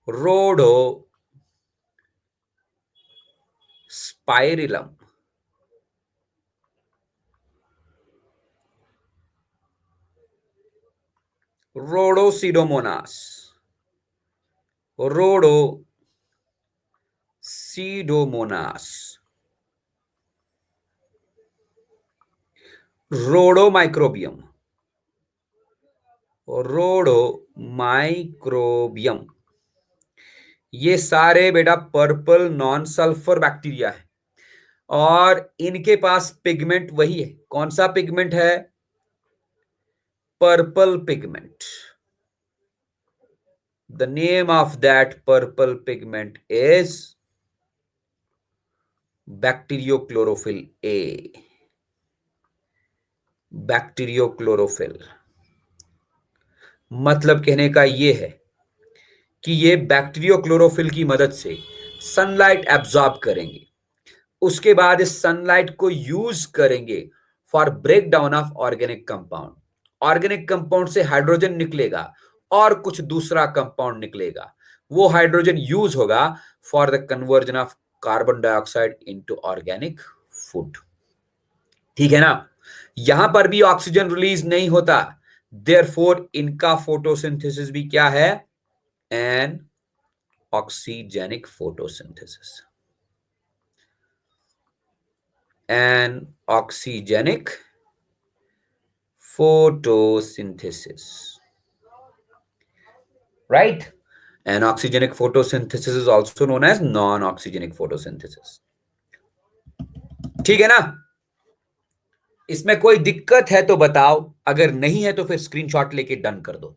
Rhodospirillum. रोडोसिडोमोनास, रोडोसिडोमोनास, रोडोमाइक्रोबियम, रोडोमाइक्रोबियम, ये सारे बेटा पर्पल नॉन सल्फर बैक्टीरिया है और इनके पास पिगमेंट वही है। कौन सा पिगमेंट है? Purple pigment. The name of that purple pigment is bacteriochlorophyll A. Bacteriochlorophyll. मतलब कहने का यह है कि ये बैक्टीरियोक्लोरोफिल की मदद से सनलाइट एब्जॉर्ब करेंगे, उसके बाद इस सनलाइट को यूज करेंगे for break down of organic compound. Organic compound से हाइड्रोजन निकलेगा और कुछ दूसरा कंपाउंड निकलेगा, वो हाइड्रोजन यूज होगा for the conversion of carbon dioxide into organic food. ठीक है ना? यहां पर भी ऑक्सीजन रिलीज नहीं होता, देयरफॉर इनका फोटोसिंथेसिस भी क्या है? Anoxygenic photosynthesis. Anoxygenic photosynthesis, right? And oxygenic photosynthesis is also known as non-oxygenic photosynthesis. ठीक है ना? इसमें कोई दिक्कत है तो बताओ, अगर नहीं है तो फिर स्क्रीनशॉट लेके डन कर दो।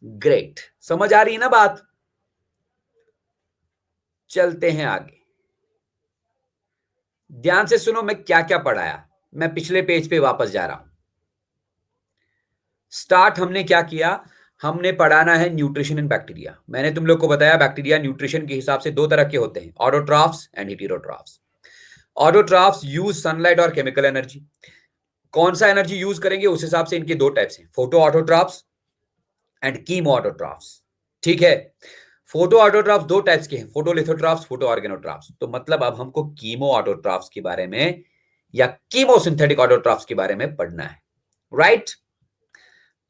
ग्रेट, समझ आ रही है ना बात? चलते हैं आगे, ध्यान से सुनो मैं क्या क्या पढ़ाया। मैं पिछले पेज पे वापस जा रहा हूं। स्टार्ट हमने क्या किया? हमने पढ़ाना है न्यूट्रिशन इन बैक्टीरिया। मैंने तुम लोग को बताया बैक्टीरिया न्यूट्रिशन के हिसाब से दो तरह के होते हैं, autotrophs and heterotrophs. Autotrophs use sunlight और केमिकल एनर्जी। कौन सा एनर्जी यूज करेंगे उस हिसाब से इनके दो टाइप्स हैं, photo autotrophs and chemo autotrophs. ठीक है? फोटो ऑटोट्रॉफ्स दो टाइप्स के हैं, फोटोलिथोट्रॉफ्स, फोटो ऑर्गेनोट्रॉफ्स। तो मतलब अब हमको कीमो ऑटोट्रॉफ्स के बारे में या कीमो सिंथेटिक ऑटोट्रॉफ्स के बारे में पढ़ना है, राइट?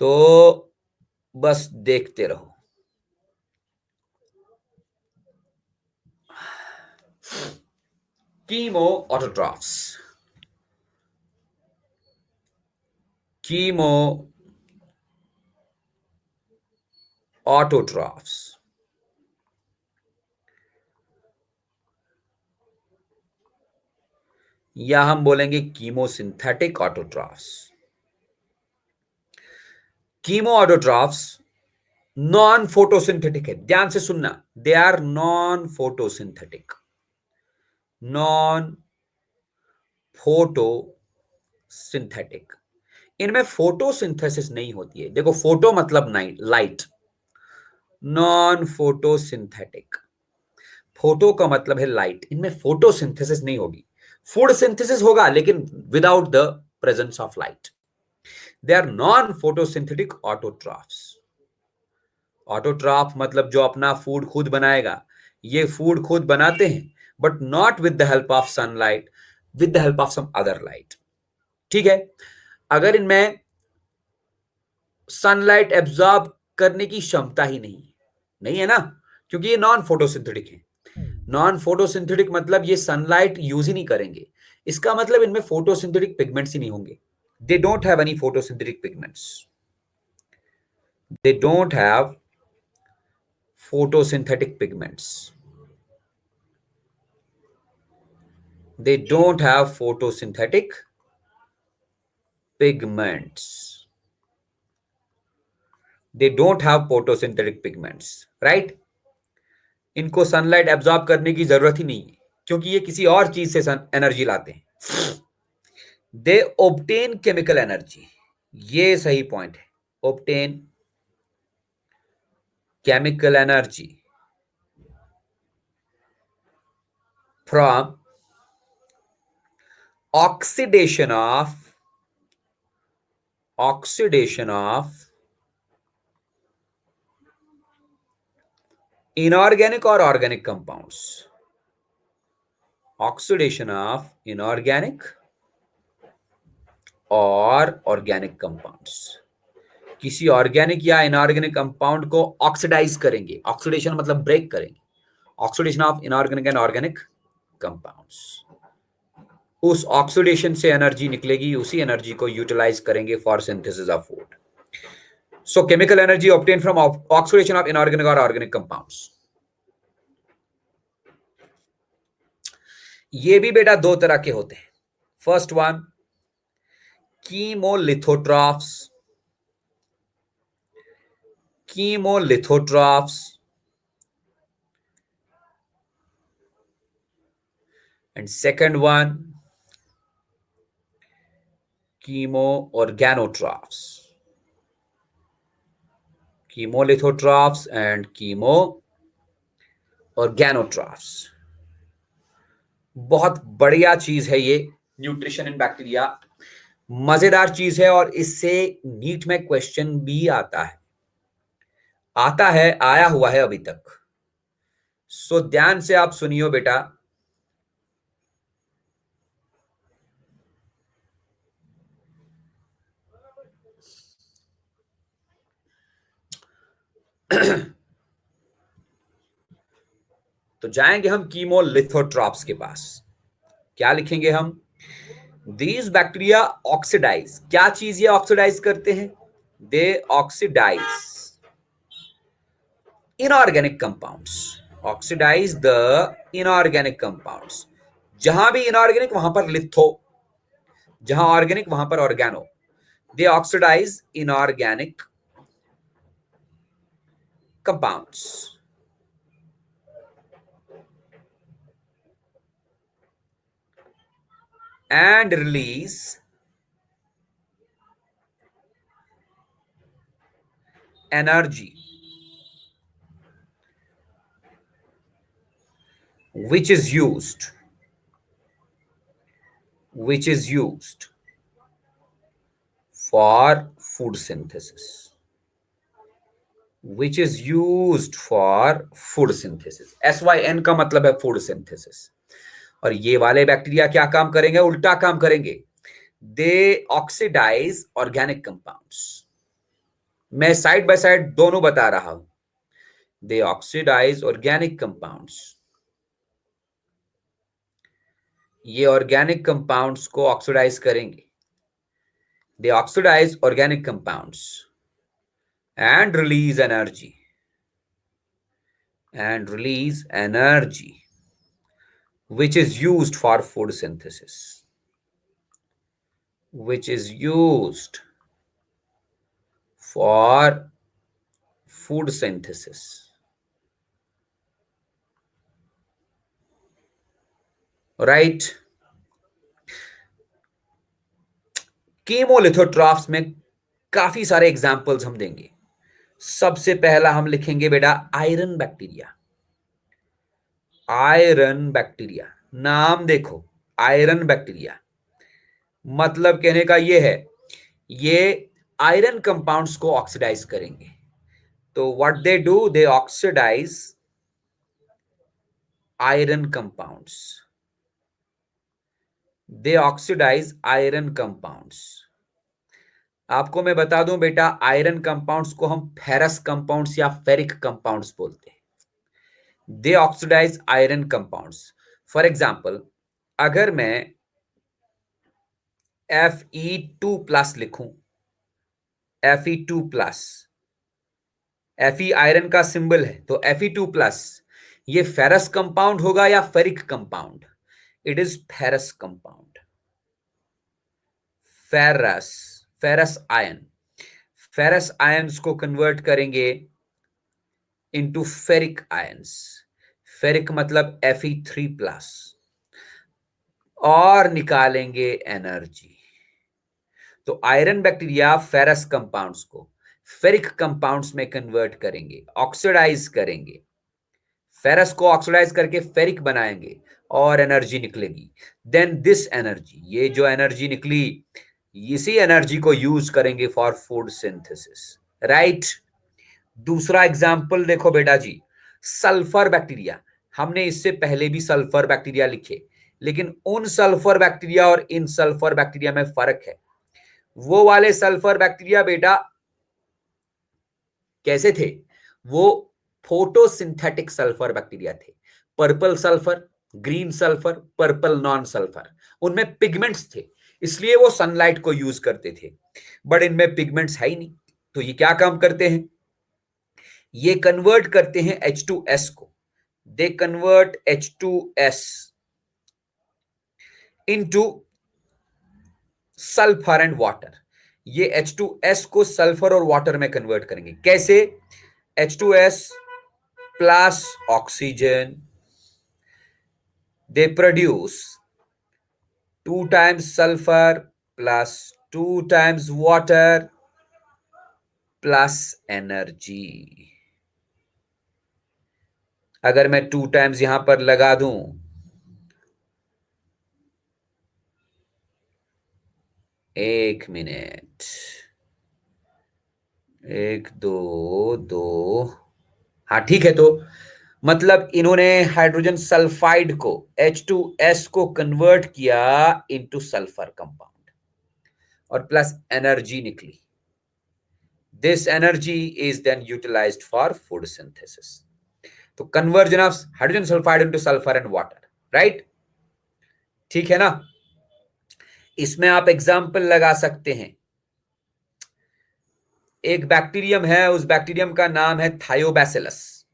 तो बस देखते रहो। कीमो ऑटोट्रॉफ्स, कीमो ऑटोट्रॉफ्स, या हम बोलेंगे chemosynthetic autotrophs. Chemo autotrophs non photosynthetic है, ध्यान से सुनना, they are non photosynthetic, non photosynthetic. इनमें फोटोसिंथेसिस नहीं होती है। देखो, फोटो मतलब लाइट, नॉन फोटोसिंथेटिक, फोटो का मतलब है लाइट। इनमें फोटोसिंथेसिस नहीं होगी, फूड सिंथेसिस होगा लेकिन without the presence of light. They are non photosynthetic autotrophs. Autotroph मतलब जो अपना फूड खुद बनाएगा। ये फूड खुद बनाते हैं but not with the help of sunlight, with the help of some other light. ठीक है? अगर इनमें सनलाइट एब्जॉर्ब करने की क्षमता ही नहीं है ना, क्योंकि ये नॉन फोटोसिंथेटिक है। नॉन फोटोसिंथेटिक मतलब ये सनलाइट यूज ही नहीं करेंगे, इसका मतलब इनमें फोटोसिंथेटिक पिगमेंट्स ही नहीं होंगे। They don't have any photosynthetic pigments, they don't have photosynthetic pigments, they don't have photosynthetic pigments, they don't have photosynthetic pigments, right? इनको सनलाइट एब्जॉर्ब करने की जरूरत ही नहीं है क्योंकि ये किसी और चीज से एनर्जी लाते हैं। दे ऑब्टेन केमिकल एनर्जी, ये सही पॉइंट है, obtain chemical energy from oxidation of oxidation of inorganic और organic compounds, oxidation of inorganic और ऑर्गेनिक कंपाउंड्स, किसी ऑर्गेनिक या इनऑर्गेनिक कंपाउंड को ऑक्सीडाइज करेंगे, ऑक्सीडेशन मतलब ब्रेक करेंगे, oxidation of inorganic and organic compounds, उस ऑक्सीडेशन से एनर्जी निकलेगी, उसी एनर्जी को यूटिलाइज करेंगे for synthesis of food. So chemical energy obtain from oxidation of inorganic और ऑर्गेनिक कंपाउंड्स। ये भी बेटा दो तरह के होते हैं। First one chemolithotrophs, chemolithotrophs and second one chemoorganotrophs, chemolithotrophs and chemoorganotrophs। बहुत बढ़िया चीज है ये न्यूट्रिशन इन बैक्टीरिया, मजेदार चीज है और इससे नीट में क्वेश्चन भी आता है, आया हुआ है अभी तक। सो ध्यान से आप सुनियो बेटा। तो जाएंगे हम कीमोलिथोट्रॉप्स के पास, क्या लिखेंगे हम? दीज बैक्टीरिया ऑक्सीडाइज, क्या चीज ये ऑक्सीडाइज करते हैं? They oxidise inorganic compounds, oxidise the inorganic compounds. जहां भी इनऑर्गेनिक वहां पर लिथो, जहां ऑर्गेनिक वहां पर organo. They oxidise inorganic compounds and release energy which is used for food synthesis, which is used for food synthesis। SYN का मतलब है फूड सिंथेसिस। और ये वाले बैक्टीरिया क्या काम करेंगे? उल्टा काम करेंगे। They oxidise organic compounds. मैं साइड बाय साइड दोनों बता रहा हूं। दे ऑक्सीडाइज ऑर्गेनिक कंपाउंड्स, ये ऑर्गेनिक कंपाउंड्स को ऑक्सीडाइज करेंगे। They oxidise organic compounds and release energy, which is used for food synthesis, which is used for food synthesis। राइट। Chemolithotrophs में काफी सारे एग्जांपल्स हम देंगे। सबसे पहला हम लिखेंगे बेटा आयरन बैक्टीरिया। आयरन बैक्टीरिया, नाम देखो आयरन बैक्टीरिया, मतलब कहने का ये है ये आयरन कंपाउंड्स को ऑक्सीडाइज करेंगे। तो what they do? They oxidise iron compounds, they oxidise iron compounds. आपको मैं बता दूं बेटा, आयरन कंपाउंड्स को हम फेरस कंपाउंड्स या फेरिक कंपाउंड्स बोलते हैं। They oxidise iron compounds. For example, अगर मैं Fe2+ लिखूं, Fe2+, Fe आयरन का सिंबल है, तो Fe2+, ये फेरस कंपाउंड होगा या ferric compound? It is ferrous compound, ferrous ion. Ferrous ions को कन्वर्ट करेंगे इनटू फेरिक आयंस, फेरिक मतलब Fe3+, और निकालेंगे एनर्जी। तो आयरन बैक्टीरिया फेरस कंपाउंड्स को फेरिक कंपाउंड्स में कन्वर्ट करेंगे, ऑक्सीडाइज करेंगे, फेरस को ऑक्सीडाइज करके फेरिक बनाएंगे और एनर्जी निकलेगी। देन दिस एनर्जी, ये जो एनर्जी निकली, इसी एनर्जी को यूज करेंगे फॉर फूड सिंथेसिस, राइट। दूसरा एग्जाम्पल देखो बेटा जी, सल्फर बैक्टीरिया। हमने इससे पहले भी सल्फर बैक्टीरिया लिखे, लेकिन उन सल्फर बैक्टीरिया और इन सल्फर बैक्टीरिया में फर्क है। वो वाले सल्फर बैक्टीरिया बेटा कैसे थे? वो फोटोसिंथेटिक सल्फर बैक्टीरिया थे। Purple sulphur, green sulphur, purple non sulphur, उनमें पिगमेंट्स थे, इसलिए वो सनलाइट को यूज करते थे। बट इनमें पिगमेंट्स है ही नहीं, तो ये क्या काम करते हैं? ये कन्वर्ट करते हैं H2S को। They convert H2S into sulphur and water. ये H2S को सल्फर और वाटर में कन्वर्ट करेंगे। कैसे? H2S plus oxygen, they produce 2 times sulfur plus 2 times water plus energy। अगर मैं 2 टाइम्स यहां पर लगा दूं, एक मिनट, एक दो दो, हाँ ठीक है। तो मतलब इन्होंने हाइड्रोजन सल्फाइड को H2S को कन्वर्ट किया इनटू सल्फर कंपाउंड और प्लस एनर्जी निकली। This energy is then utilised for food synthesis. तो conversion of hydrogen sulphide into sulphur and water, right. ठीक है ना? इसमें आप एग्जाम्पल लगा सकते हैं। एक बैक्टीरियम है, उस बैक्टीरियम का नाम है Thiobacillus.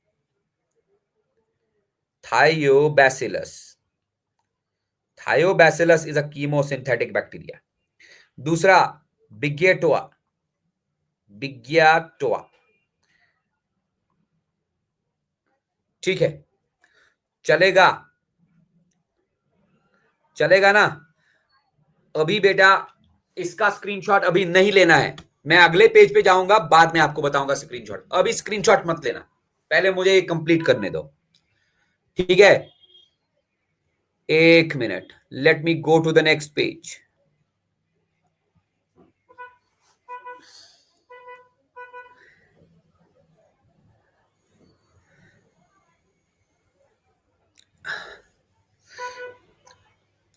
Thiobacillus, Thiobacillus is a chemosynthetic bacteria. दूसरा बिग्याटोआ, बिग्याटोआ, ठीक है, चलेगा, चलेगा ना? अभी बेटा इसका स्क्रीनशॉट अभी नहीं लेना है, मैं अगले पेज पे जाऊंगा, बाद में आपको बताऊंगा स्क्रीनशॉट। अभी स्क्रीनशॉट मत लेना, पहले मुझे ये कंप्लीट करने दो, ठीक है? एक minute, let me go to the next page.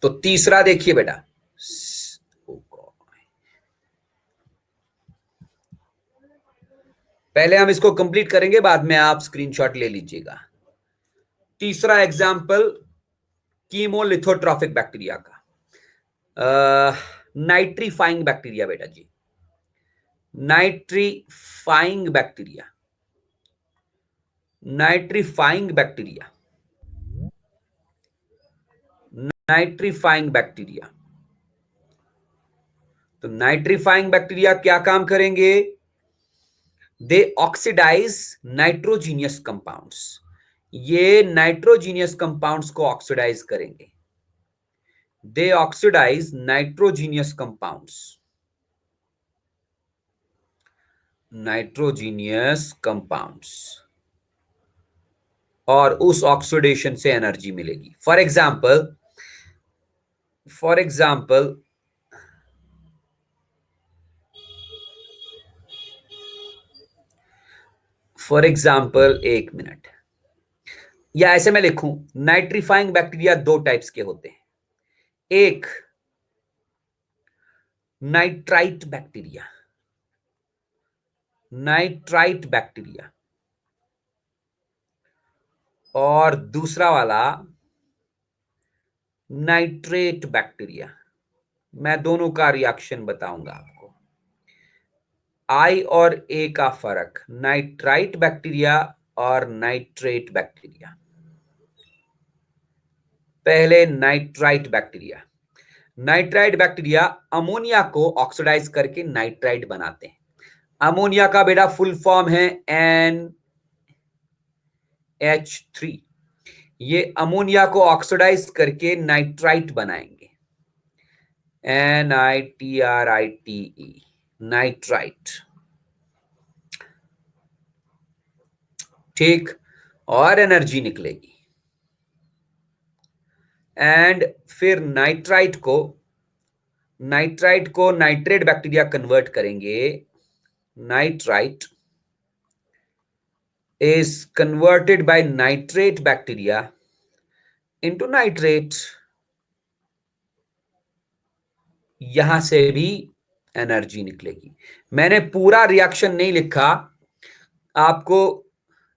तो तीसरा देखिए बेटा, पहले हम इसको कंप्लीट करेंगे, बाद में आप स्क्रीनशॉट ले लीजिएगा। तीसरा एग्जाम्पल कीमोलिथोट्रॉफिक बैक्टीरिया का, नाइट्रीफाइंग बैक्टीरिया बेटा जी, nitrifying bacteria, nitrifying bacteria, nitrifying bacteria. तो नाइट्रीफाइंग बैक्टीरिया क्या काम करेंगे? They oxidise nitrogenous compounds. ये नाइट्रोजीनियस कंपाउंड्स को ऑक्सीडाइज करेंगे। They oxidise nitrogenous compounds, nitrogenous compounds, और उस ऑक्सीडेशन से एनर्जी मिलेगी। For example, for example for example, एक मिनट, या ऐसे मैं लिखूं, नाइट्रीफाइंग बैक्टीरिया दो टाइप्स के होते हैं। एक नाइट्राइट बैक्टीरिया, नाइट्राइट बैक्टीरिया, और दूसरा वाला नाइट्रेट बैक्टीरिया। मैं दोनों का रिएक्शन बताऊंगा आपको। आई और ए का फर्क, नाइट्राइट बैक्टीरिया और नाइट्रेट बैक्टीरिया। पहले nitrite bacteria. Nitrite bacteria ammonia को ऑक्सीडाइज करके नाइट्राइट बनाते हैं। अमोनिया का बेटा फुल फॉर्म है NH3। ये अमोनिया को ऑक्सीडाइज करके नाइट्राइट बनाएंगे, NITRITE, नाइट्राइट, ठीक, और एनर्जी निकलेगी। एंड फिर नाइट्राइट को नाइट्राइट को नाइट्रेट बैक्टीरिया कन्वर्ट करेंगे. Nitrite is converted by nitrate bacteria into nitrate. यहां से भी एनर्जी निकलेगी. मैंने पूरा रिएक्शन नहीं लिखा, आपको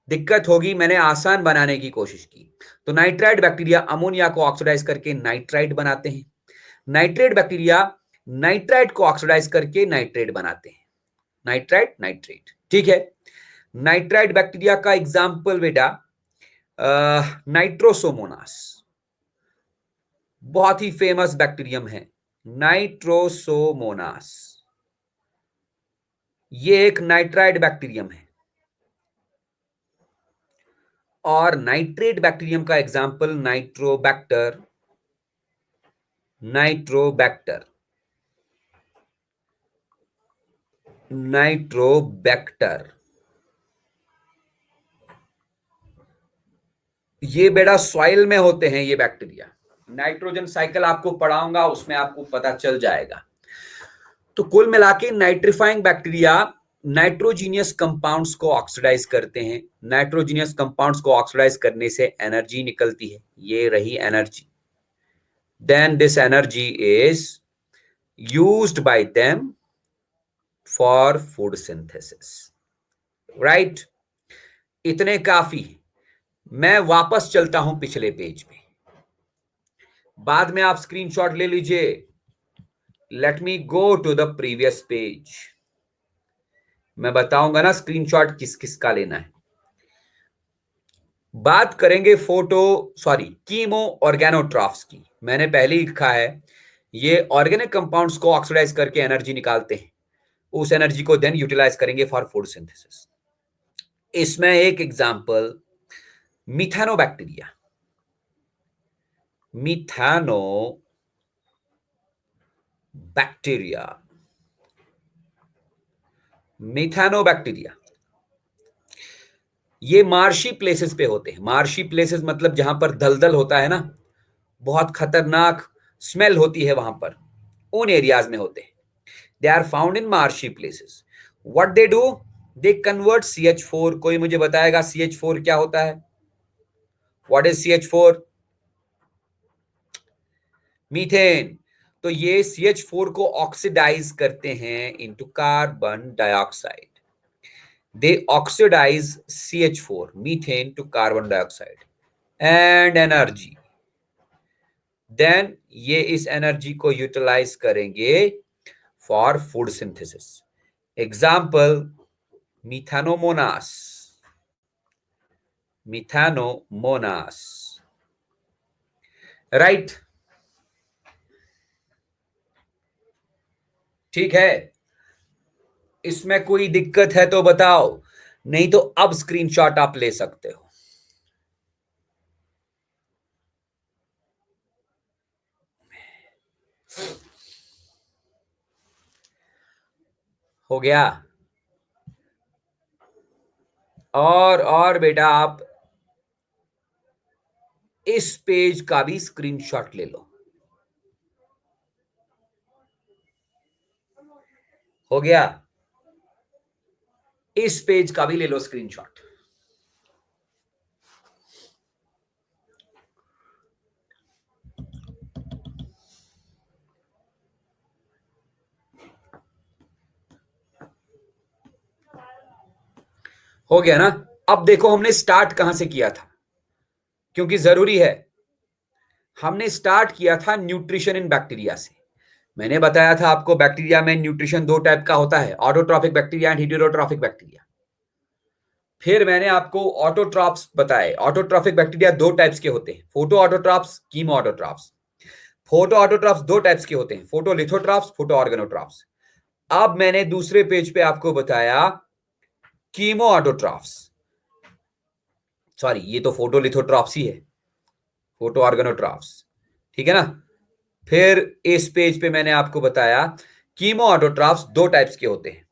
दिक्कत होगी, मैंने आसान बनाने की कोशिश की. तो नाइट्राइट बैक्टीरिया अमोनिया को ऑक्सीडाइज करके नाइट्राइट बनाते हैं. नाइट्रेट बैक्टीरिया नाइट्राइट को ऑक्सीडाइज करके नाइट्रेट बनाते हैं. Nitrite nitrate. ठीक है. नाइट्राइट बैक्टीरिया का एग्जाम्पल बेटा नाइट्रोसोमोनास, बहुत ही फेमस बैक्टीरियम है. नाइट्रोसोमोनास ये एक नाइट्राइट बैक्टीरियम है. और नाइट्रेट बैक्टीरियम का एग्जाम्पल नाइट्रोबैक्टर. नाइट्रोबैक्टर नाइट्रोबैक्टर ये बेटा सॉइल में होते हैं ये बैक्टीरिया. नाइट्रोजन साइकिल आपको पढ़ाऊंगा, उसमें आपको पता चल जाएगा. तो कुल मिला के नाइट्रीफाइंग बैक्टीरिया नाइट्रोजीनियस कंपाउंड्स को ऑक्सीडाइज करते हैं. नाइट्रोजीनियस कंपाउंड्स को ऑक्सीडाइज करने से एनर्जी निकलती है. ये रही energy. Then this energy is used by them for food synthesis. Right. इतने काफी. मैं वापस चलता हूं पिछले पेज पे, बाद में आप स्क्रीनशॉट ले लीजिए. Let me go to the previous page. मैं बताऊंगा ना स्क्रीनशॉट किस किस का लेना है. बात करेंगे कीमो ऑर्गेनोट्रॉफ्स की. मैंने पहले ही लिखा है, ये ऑर्गेनिक कंपाउंड्स को ऑक्सीडाइज करके एनर्जी निकालते हैं. उस एनर्जी को देन यूटिलाइज करेंगे फॉर फूड सिंथेसिस. इसमें एक एग्जांपल मिथानोबैक्टीरिया. मिथानोबैक्टीरिया ये मार्शी प्लेसेस पे होते हैं. मार्शी प्लेसेस मतलब जहां पर दलदल होता है ना, बहुत खतरनाक स्मेल होती है वहां पर, उन एरियाज में होते हैं. They are found in marshy places. What they do, they convert CH4. कोई मुझे बताएगा CH4 क्या होता है? What is CH4? मीथेन. तो ये CH4 को ऑक्सीडाइज करते हैं into carbon dioxide. They oxidize CH4 methane to carbon dioxide and energy. Then ये इस एनर्जी को यूटिलाइज करेंगे for food synthesis. Example methanomonas. Right. ठीक है. इसमें कोई दिक्कत है तो बताओ, नहीं तो अब स्क्रीनशॉट आप ले सकते हो गया. और बेटा आप इस पेज का भी स्क्रीनशॉट ले लो. हो गया. इस पेज का भी ले लो स्क्रीनशॉट. हो गया ना. अब देखो हमने स्टार्ट कहां से किया था, क्योंकि जरूरी है. हमने स्टार्ट किया था न्यूट्रिशन इन बैक्टीरिया से. मैंने बताया था आपको बैक्टीरिया में न्यूट्रिशन दो टाइप का होता है, autotrophic bacteria and heterotrophic bacteria. फिर मैंने आपको ऑटोट्रॉफ्स बताए. ऑटोट्रॉफिक बैक्टीरिया दो टाइप्स के होते हैं, photo autotrophs, chemo autotrophs. Photo autotrophs दो टाइप्स के होते हैं, फोटोलिथोट्रॉफ्स, फोटो ऑर्गेनोट्रॉफ्स. अब मैंने दूसरे पेज पे आपको बताया कीमो ऑटोट्रॉफ्स. सॉरी, ये तो फोटोलिथोट्रॉफ्स ही है, फोटो ऑर्गेनोट्रॉफ्स. ठीक है ना. फिर इस पेज पे मैंने आपको बताया कीमो ऑटोट्रॉफ्स दो टाइप्स के होते हैं.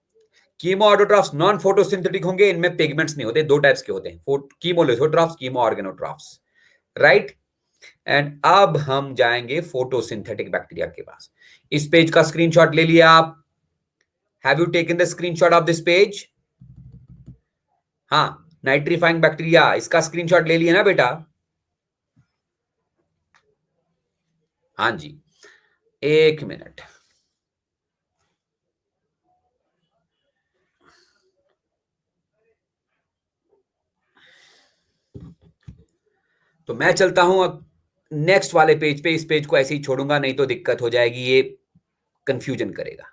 कीमो ऑटोट्रॉफ्स नॉन फोटोसिंथेटिक होंगे, इनमें पिगमेंट्स नहीं होते. दो टाइप्स के होते हैं, कीमोलिथोट्रॉफ्स, कीमो ऑर्गेनोट्रॉफ्स. राइट. एंड अब हम जाएंगे फोटोसिंथेटिक बैक्टीरिया के पास। इस पेज का स्क्रीनशॉट ले लिया आप? Have you taken the screenshot of this page? हाँ, नाइट्रीफाइंग बैक्टीरिया, इसका स्क्रीनशॉट ले लिया ना बेटा? हाँ जी, एक मिनट। तो मैं चलता हूं अब नेक्स्ट वाले पेज पे। इस पेज को ऐसे ही छोड़ूंगा, नहीं तो दिक्कत हो जाएगी, ये कंफ्यूजन करेगा।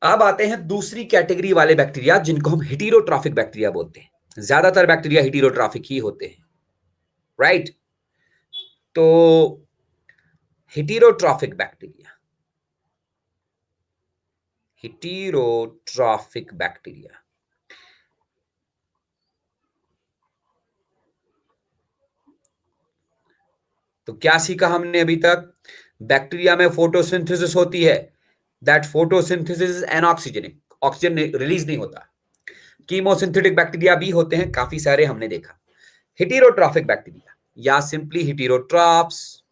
अब आते हैं दूसरी कैटेगरी वाले बैक्टीरिया, जिनको हम हेटेरोट्रॉफिक बैक्टीरिया बोलते हैं। ज्यादातर बैक्टीरिया हेटेरोट्रॉफिक ही होते हैं, राइट? तो हेटेरोट्रॉफिक बैक्टीरिया, हेटेरोट्रॉफिक बैक्टीरिया, तो क्या सीखा हमने अभी तक? बैक्टीरिया में फोटोसिंथेसिस होती है। That photosynthesis is anoxygenic, oxygen release नहीं होता। कीमोसिंथेटिक बैक्टीरिया भी होते हैं, काफी सारे हमने देखा। हेटेरोट्रॉफिक बैक्टीरिया या सिंपली हेटेरोट्रॉप्स,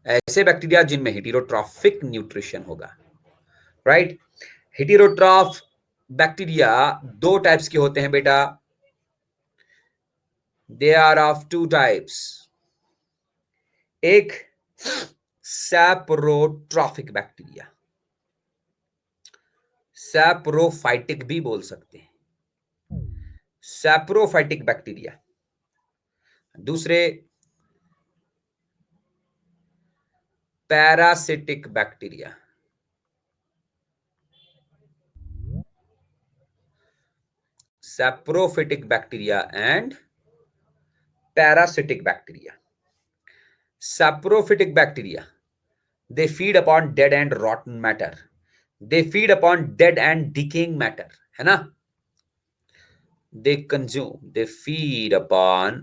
ऐसे बैक्टीरिया जिनमें हेटेरोट्रॉफिक न्यूट्रिशन होगा, राइट? हेटेरोट्रॉफ बैक्टीरिया दो टाइप्स के होते हैं बेटा। They are of two types. एक सैप्रोट्रॉफिक बैक्टीरिया, सैप्रोफाइटिक भी बोल सकते हैं, सैप्रोफाइटिक बैक्टीरिया। दूसरे parasitic bacteria, saprophytic bacteria and parasitic bacteria. Saprophytic bacteria, they feed upon dead and rotten matter. They feed upon dead and decaying matter, है ना? They feed upon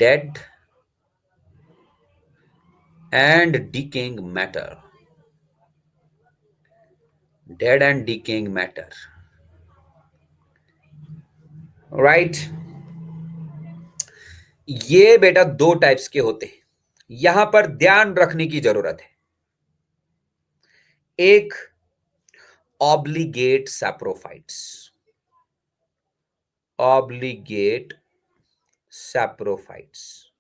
dead and decaying matter. Dead and decaying matter. Right? ये बेटा दो types के होते हैं, यहां पर ध्यान रखने की जरूरत है। एक obligate saprophytes, obligate saprophytes,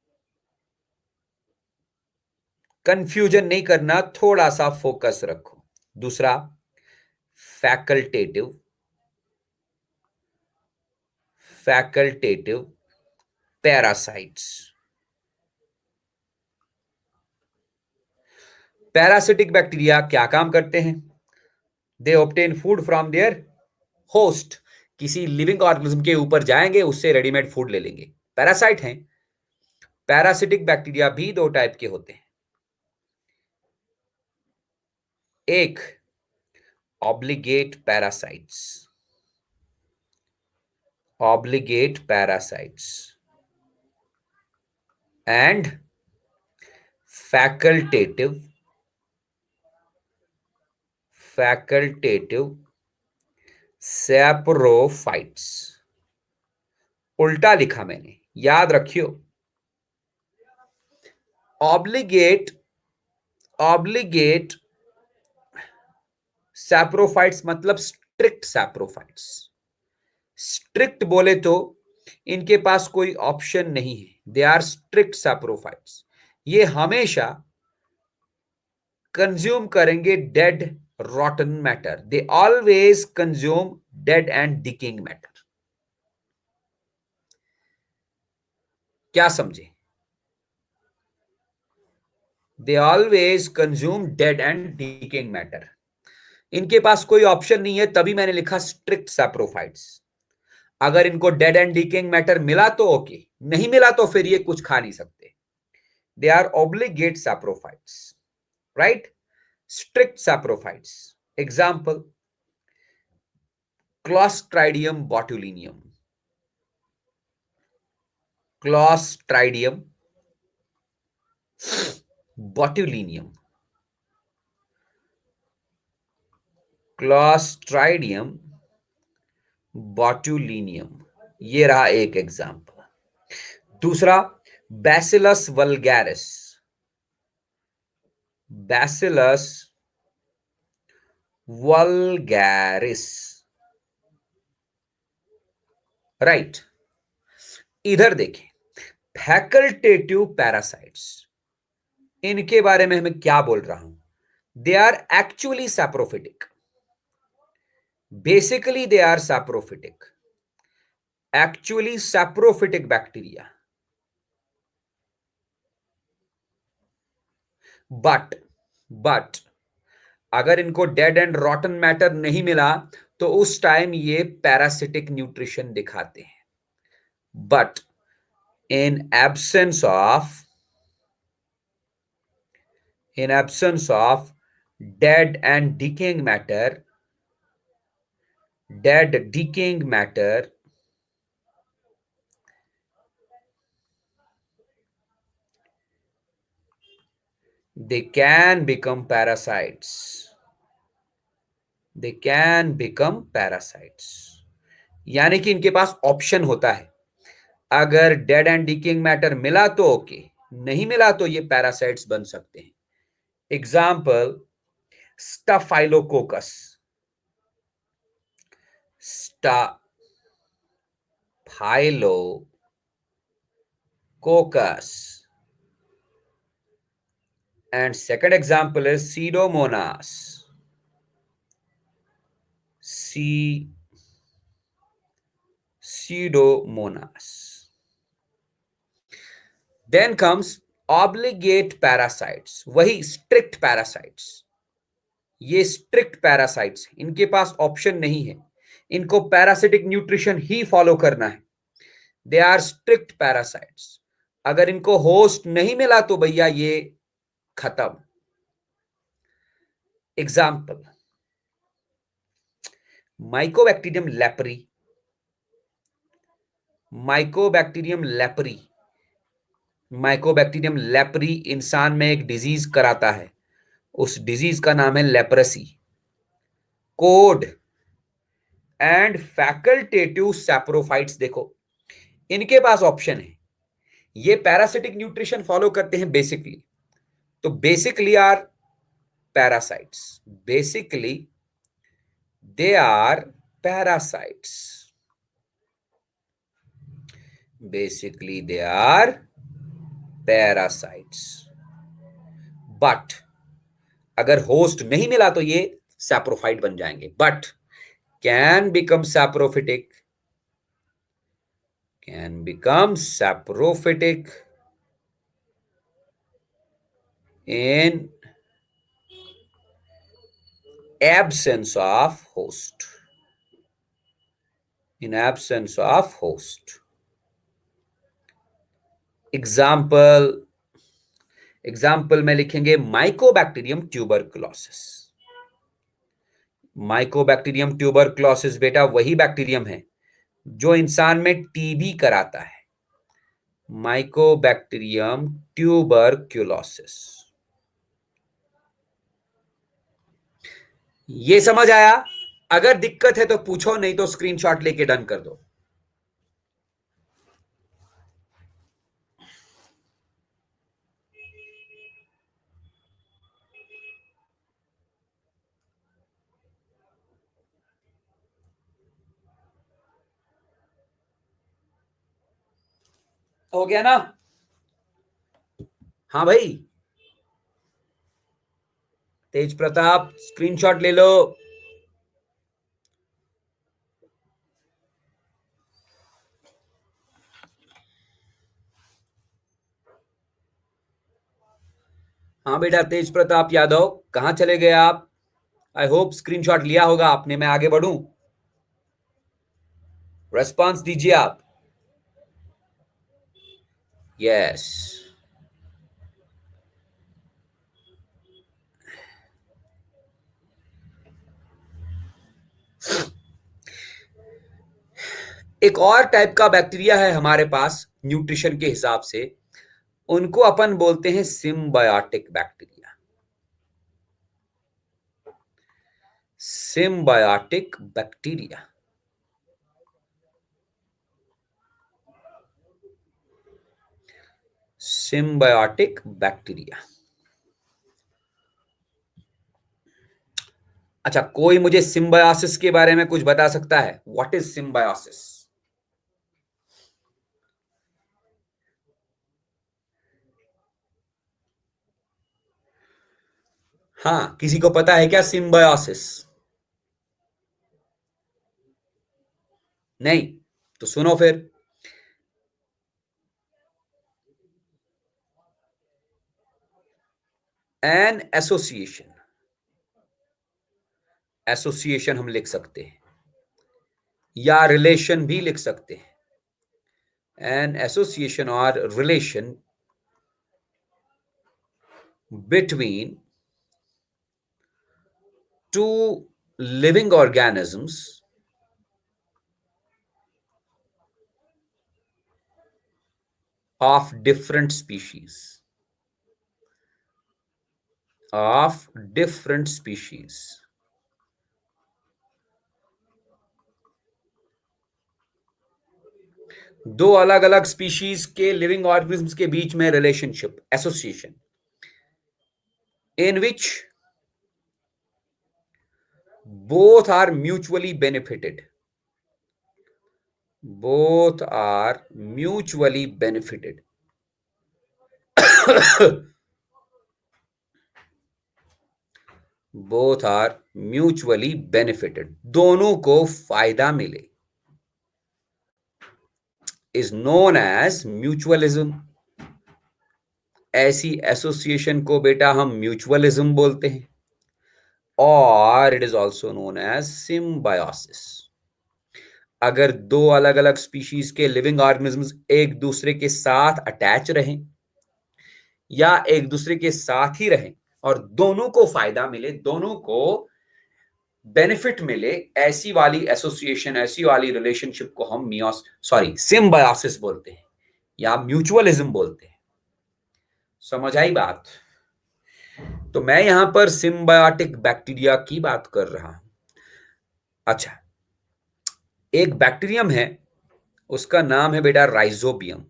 confusion नहीं करना, थोड़ा सा फोकस रखो। दूसरा facultative, facultative parasites. Parasitic bacteria क्या काम करते हैं? They obtain food from their host, किसी लिविंग ऑर्गेनिज्म के ऊपर जाएंगे, उससे रेडीमेड फूड ले लेंगे, पैरासाइट हैं। पैरासिटिक बैक्टीरिया भी दो टाइप के होते हैं। एक obligate parasites, obligate parasites and facultative, facultative saprophytes. उल्टा लिखा मैंने, याद रखियो। ऑब्लिगेट, ऑब्लिगेट सैप्रोफाइट्स मतलब स्ट्रिक्ट सैप्रोफाइट्स। स्ट्रिक्ट बोले तो इनके पास कोई ऑप्शन नहीं है, दे आर स्ट्रिक्ट सैप्रोफाइट्स। ये हमेशा कंज्यूम करेंगे dead रॉटन matter, they always consume dead and डिकिंग matter. क्या समझे? They always consume dead and डिकिंग matter. इनके पास कोई ऑप्शन नहीं है, तभी मैंने लिखा स्ट्रिक्ट सैप्रोफाइट्स। अगर इनको डेड एंड डिकिंग मैटर मिला तो ओके, नहीं मिला तो फिर ये कुछ खा नहीं सकते। They are obligate saprophytes, right? Strict saprophytes. Example clostridium botulinum, clostridium botulinum, clostridium botulinum. ये रहा एक एग्जाम्पल। दूसरा, bacillus vulgaris. Bacillus vulgaris, right. इधर देखें, फैकल्टेटिव पैरासाइट्स, इनके बारे में मैं क्या बोल रहा हूं? They are actually saprophytic. Basically they are saprophytic, actually saprophytic bacteria. But अगर इनको डेड एंड रॉटन मैटर नहीं मिला तो उस टाइम ये पैरासिटिक न्यूट्रिशन दिखाते हैं। But in absence of dead and decaying matter, they can become parasites. यानी कि इनके पास ऑप्शन होता है, अगर डेड एंड डिकेइंग मैटर मिला तो ओके, नहीं मिला तो ये पैरासाइट्स बन सकते हैं। Example, स्टाफाइलोकोकस, and second example is pseudomonas. Then comes obligate parasites, वही strict parasites। ये स्ट्रिक्ट पैरासाइट्स, इनके पास ऑप्शन नहीं है, इनको पैरासिटिक न्यूट्रिशन ही फॉलो करना है। They are strict parasites. अगर इनको होस्ट नहीं मिला तो भैया ये खत्म। Example, mycobacterium leprae. Mycobacterium leprae इंसान में एक डिजीज कराता है, उस डिजीज का नाम है leprosy. Code and facultative saprophytes, देखो इनके पास ऑप्शन है, ये पैरासिटिक न्यूट्रिशन फॉलो करते हैं बेसिकली, तो basically are parasites, they are parasites, but अगर होस्ट नहीं मिला तो ये सैप्रोफाइट बन जाएंगे, but can become saprophytic in absence of host, example में लिखेंगे माइकोबैक्टीरियम ट्यूबरक्लोसिस बेटा वही बैक्टीरियम है जो इंसान में टीबी कराता है, माइकोबैक्टीरियम ट्यूबरक्लोसिस। ये समझ आया? अगर दिक्कत है तो पूछो, नहीं तो स्क्रीनशॉट लेके डन कर दो। हो गया ना? हाँ भाई, तेज प्रताप स्क्रीनशॉट ले लो। हाँ बेटा, तेज प्रताप यादव कहां चले गए आप? आई होप स्क्रीनशॉट लिया होगा आपने। मैं आगे बढ़ूं, रेस्पॉन्स दीजिए आप। यस, एक और टाइप का बैक्टीरिया है हमारे पास न्यूट्रिशन के हिसाब से, उनको अपन बोलते हैं सिम्बायोटिक बैक्टीरिया। Symbiotic bacteria. अच्छा, कोई मुझे सिम्बायोसिस के बारे में कुछ बता सकता है? What is symbiosis? हाँ, किसी को पता है क्या सिम्बायोसिस? नहीं? तो सुनो फिर। एन एसोसिएशन, एसोसिएशन हम लिख सकते हैं, या रिलेशन भी लिख सकते हैं। एन एसोसिएशन और relation between two living organisms of different species, of different species. दो अलग अलग स्पीशीज के लिविंग ऑर्गेनिज्म्स के बीच में relationship, association, in which both are mutually benefited, both are mutually benefited. both are mutually benefited, दोनों को फायदा मिले, is known as mutualism. ऐसी एसोसिएशन को बेटा हम म्यूचुअलिज्म बोलते हैं, और it is also known as symbiosis. अगर दो अलग अलग स्पीशीज के लिविंग ऑर्गेनिजम्स एक दूसरे के साथ अटैच रहें या एक दूसरे के साथ ही रहें और दोनों को फायदा मिले, दोनों को बेनिफिट मिले, ऐसी वाली एसोसिएशन, ऐसी वाली रिलेशनशिप को हम सिम्बायोसिस बोलते हैं या म्यूचुअलिज्म बोलते हैं। समझ आई बात? तो मैं यहां पर सिम्बायोटिक बैक्टीरिया की बात कर रहा हूं। अच्छा, एक बैक्टीरियम है, उसका नाम है बेटा राइजोबियम।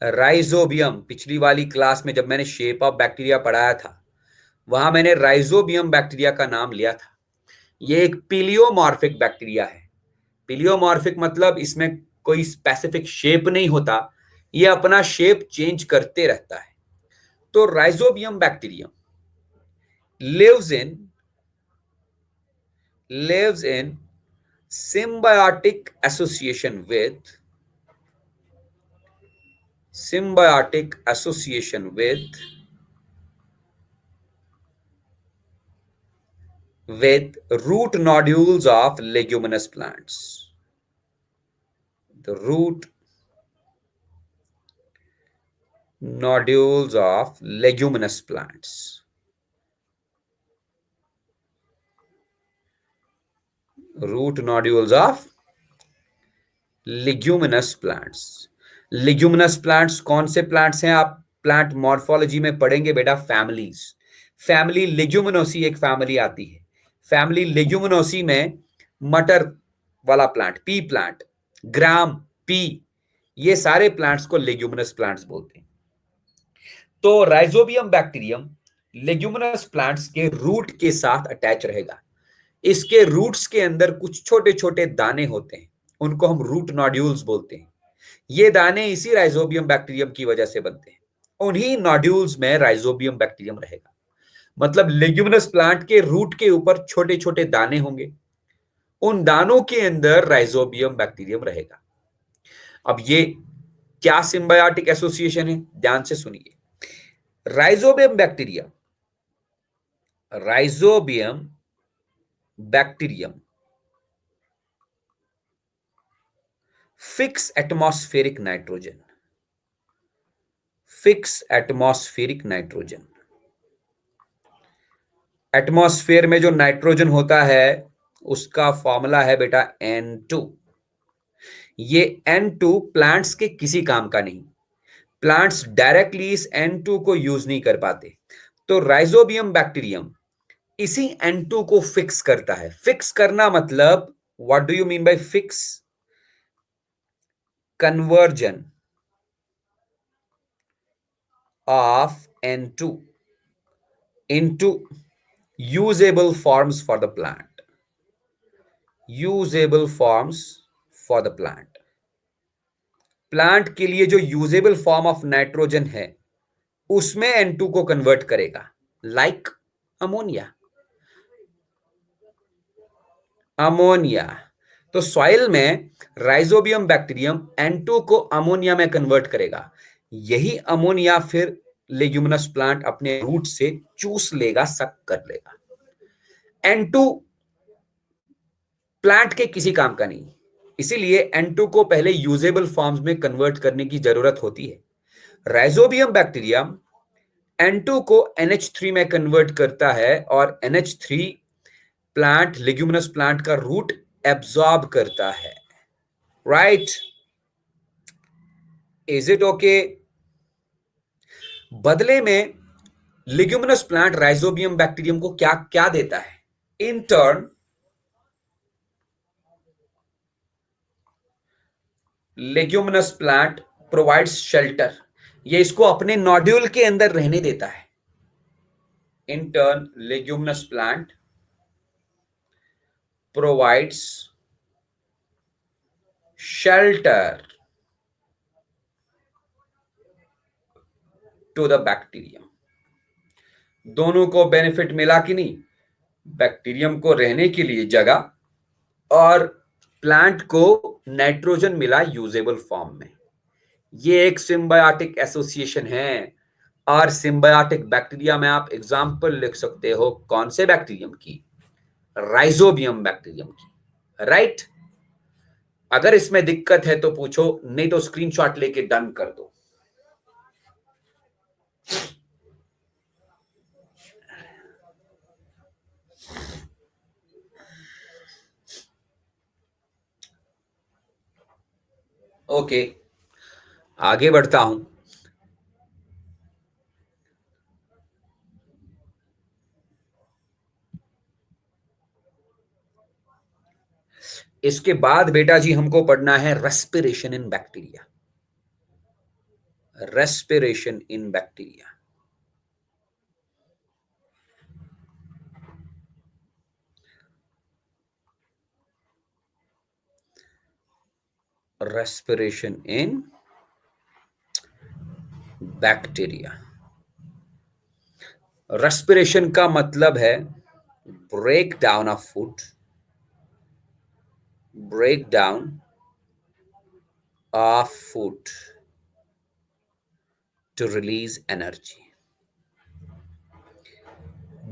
राइजोबियम, पिछली वाली क्लास में जब मैंने शेप ऑफ बैक्टीरिया पढ़ाया था, वहां मैंने राइजोबियम बैक्टीरिया का नाम लिया था। ये एक पिलियोमॉर्फिक बैक्टीरिया है। पिलियोमॉर्फिक मतलब इसमें कोई स्पेसिफिक शेप नहीं होता, ये अपना शेप चेंज करते रहता है। तो rhizobium bacterium lives in lives in symbiotic association with root nodules of leguminous plants. The root nodules of leguminous plants. Root nodules of leguminous plants. Leguminous plants कौन से plants हैं? आप प्लांट मॉर्फोलॉजी में पढ़ेंगे बेटा, फैमिलीज। फैमिली लेग्यूमिनोसी एक family आती है। फैमिली लेग्यूमिनोसी में मटर वाला प्लांट, पी प्लांट, ग्राम, पी, ये सारे प्लांट्स को लेग्यूमिनस प्लांट्स बोलते हैं। तो राइजोबियम बैक्टीरियम लेग्यूमिनस प्लांट्स के रूट के साथ अटैच रहेगा। इसके रूट्स के अंदर कुछ छोटे छोटे दाने होते हैं, उनको हम रूट नॉड्यूल्स बोलते हैं। ये दाने इसी राइजोबियम बैक्टीरियम की वजह से बनते हैं। उन्हीं नॉड्यूल्स में राइजोबियम बैक्टीरियम रहेगा। मतलब लेग्यूमिनस प्लांट के रूट के ऊपर छोटे छोटे दाने होंगे, उन दानों के अंदर राइजोबियम बैक्टीरियम रहेगा। अब ये क्या सिम्बायोटिक एसोसिएशन है? ध्यान से सुनिए। Rhizobium bacteria, rhizobium bacterium fix atmospheric nitrogen, fix atmospheric nitrogen. Atmosphere में जो नाइट्रोजन होता है उसका फॉर्मूला है बेटा N2। ये N2 प्लांट्स के किसी काम का नहीं, प्लांट्स डायरेक्टली इस N2 को यूज नहीं कर पाते। तो राइजोबियम बैक्टीरियम इसी N2 को फिक्स करता है। फिक्स करना मतलब, what do you mean by fix? Conversion, of N2 into usable forms for the plant. Usable forms for the plant. Plant के लिए जो यूजेबल फॉर्म ऑफ नाइट्रोजन है उसमें N2 को कन्वर्ट करेगा, लाइक अमोनिया। अमोनिया तो सॉइल में rhizobium bacterium N2 को अमोनिया में कन्वर्ट करेगा। यही अमोनिया फिर लेग्यूमिनस प्लांट अपने रूट से चूस लेगा, सक कर लेगा। N2 प्लांट के किसी काम का नहीं, इसीलिए N2 को पहले यूजेबल फॉर्म्स में कन्वर्ट करने की जरूरत होती है। राइजोबियम बैक्टीरिया N2 को NH3 में कन्वर्ट करता है और NH3 प्लांट लेग्यूमिनस प्लांट का रूट एब्सॉर्ब करता है। Right, is it okay? बदले में लेग्यूमिनस प्लांट राइजोबियम बैक्टीरियम को क्या क्या देता है? In turn leguminous plant provides shelter, ये इसको अपने नोड्यूल के अंदर रहने देता है। In turn leguminous plant provides shelter to the bacterium. दोनों को बेनिफिट मिला कि नहीं? बैक्टीरियम को रहने के लिए जगह और प्लांट को नाइट्रोजन मिला यूजेबल फॉर्म में। ये एक सिम्बायोटिक एसोसिएशन है। और सिम्बायोटिक बैक्टीरिया में आप एग्जांपल लिख सकते हो, कौन से बैक्टीरियम की? राइजोबियम बैक्टीरियम की। राइट, अगर इसमें दिक्कत है तो पूछो, नहीं तो स्क्रीनशॉट लेके डन कर दो। ओके, आगे बढ़ता हूं। इसके बाद बेटा जी हमको पढ़ना है respiration in bacteria. Respiration in bacteria. Respiration in bacteria. Respiration का मतलब है break down of food, break down of food to release energy.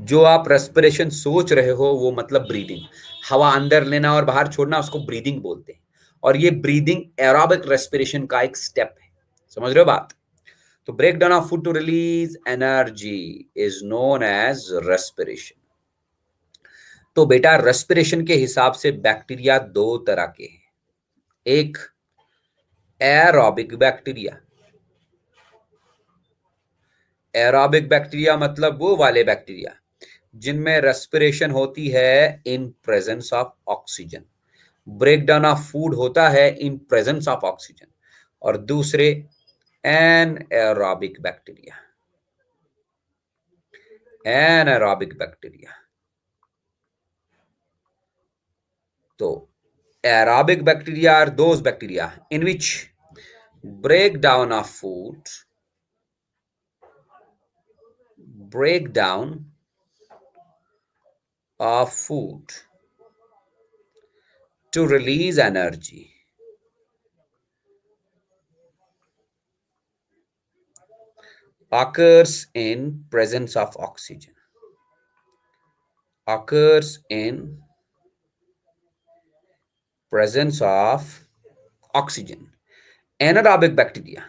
जो आप रेस्पिरेशन सोच रहे हो वो मतलब ब्रीदिंग, हवा अंदर लेना और बाहर छोड़ना, उसको ब्रीदिंग बोलते हैं। और ये ब्रीदिंग एरोबिक रेस्पिरेशन का एक स्टेप है। समझ रहे हो बात? तो break down of food to release energy is known as respiration. तो बेटा रेस्पिरेशन के हिसाब से बैक्टीरिया दो तरह के हैं। एक एरोबिक बैक्टीरिया। एरोबिक बैक्टीरिया मतलब वो वाले बैक्टीरिया जिनमें रेस्पिरेशन होती है in presence of oxygen, break down of food होता है इन प्रेजेंस ऑफ ऑक्सीजन। और दूसरे एनाएरोबिक बैक्टीरिया। Anaerobic bacteria. तो aerobic bacteria are those bacteria in which breakdown of food, breakdown of food to release energy occurs in presence of oxygen, occurs in presence of oxygen. Anaerobic bacteria,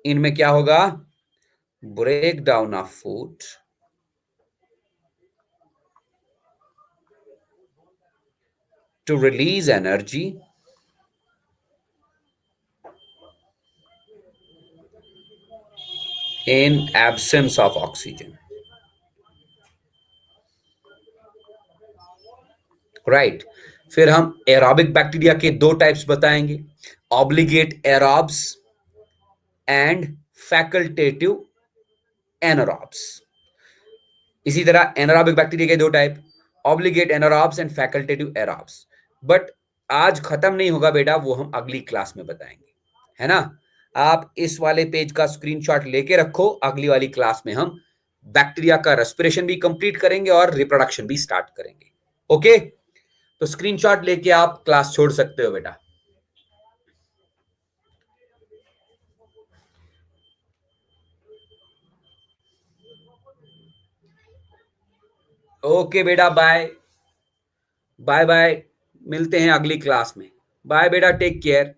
इनमें क्या होगा? breakdown of food to release energy in absence of oxygen. Right, फिर हम aerobic bacteria के दो types बताएंगे, obligate aerobes and facultative anaerobes. इसी तरह एनारोबिक बैक्टीरिया के दो type, obligate anaerobes and facultative aerobes. But आज खत्म नहीं होगा बेटा, वो हम अगली क्लास में बताएंगे, है ना। आप इस वाले पेज का स्क्रीनशॉट लेके रखो, अगली वाली क्लास में हम बैक्टीरिया का रेस्पिरेशन भी कंप्लीट करेंगे और रिप्रोडक्शन भी स्टार्ट करेंगे। ओके, तो स्क्रीनशॉट लेके आप क्लास छोड़ सकते हो बेटा। ओके बेटा, बाय बाय बाय, मिलते हैं अगली क्लास में। बाय बेटा, टेक केयर।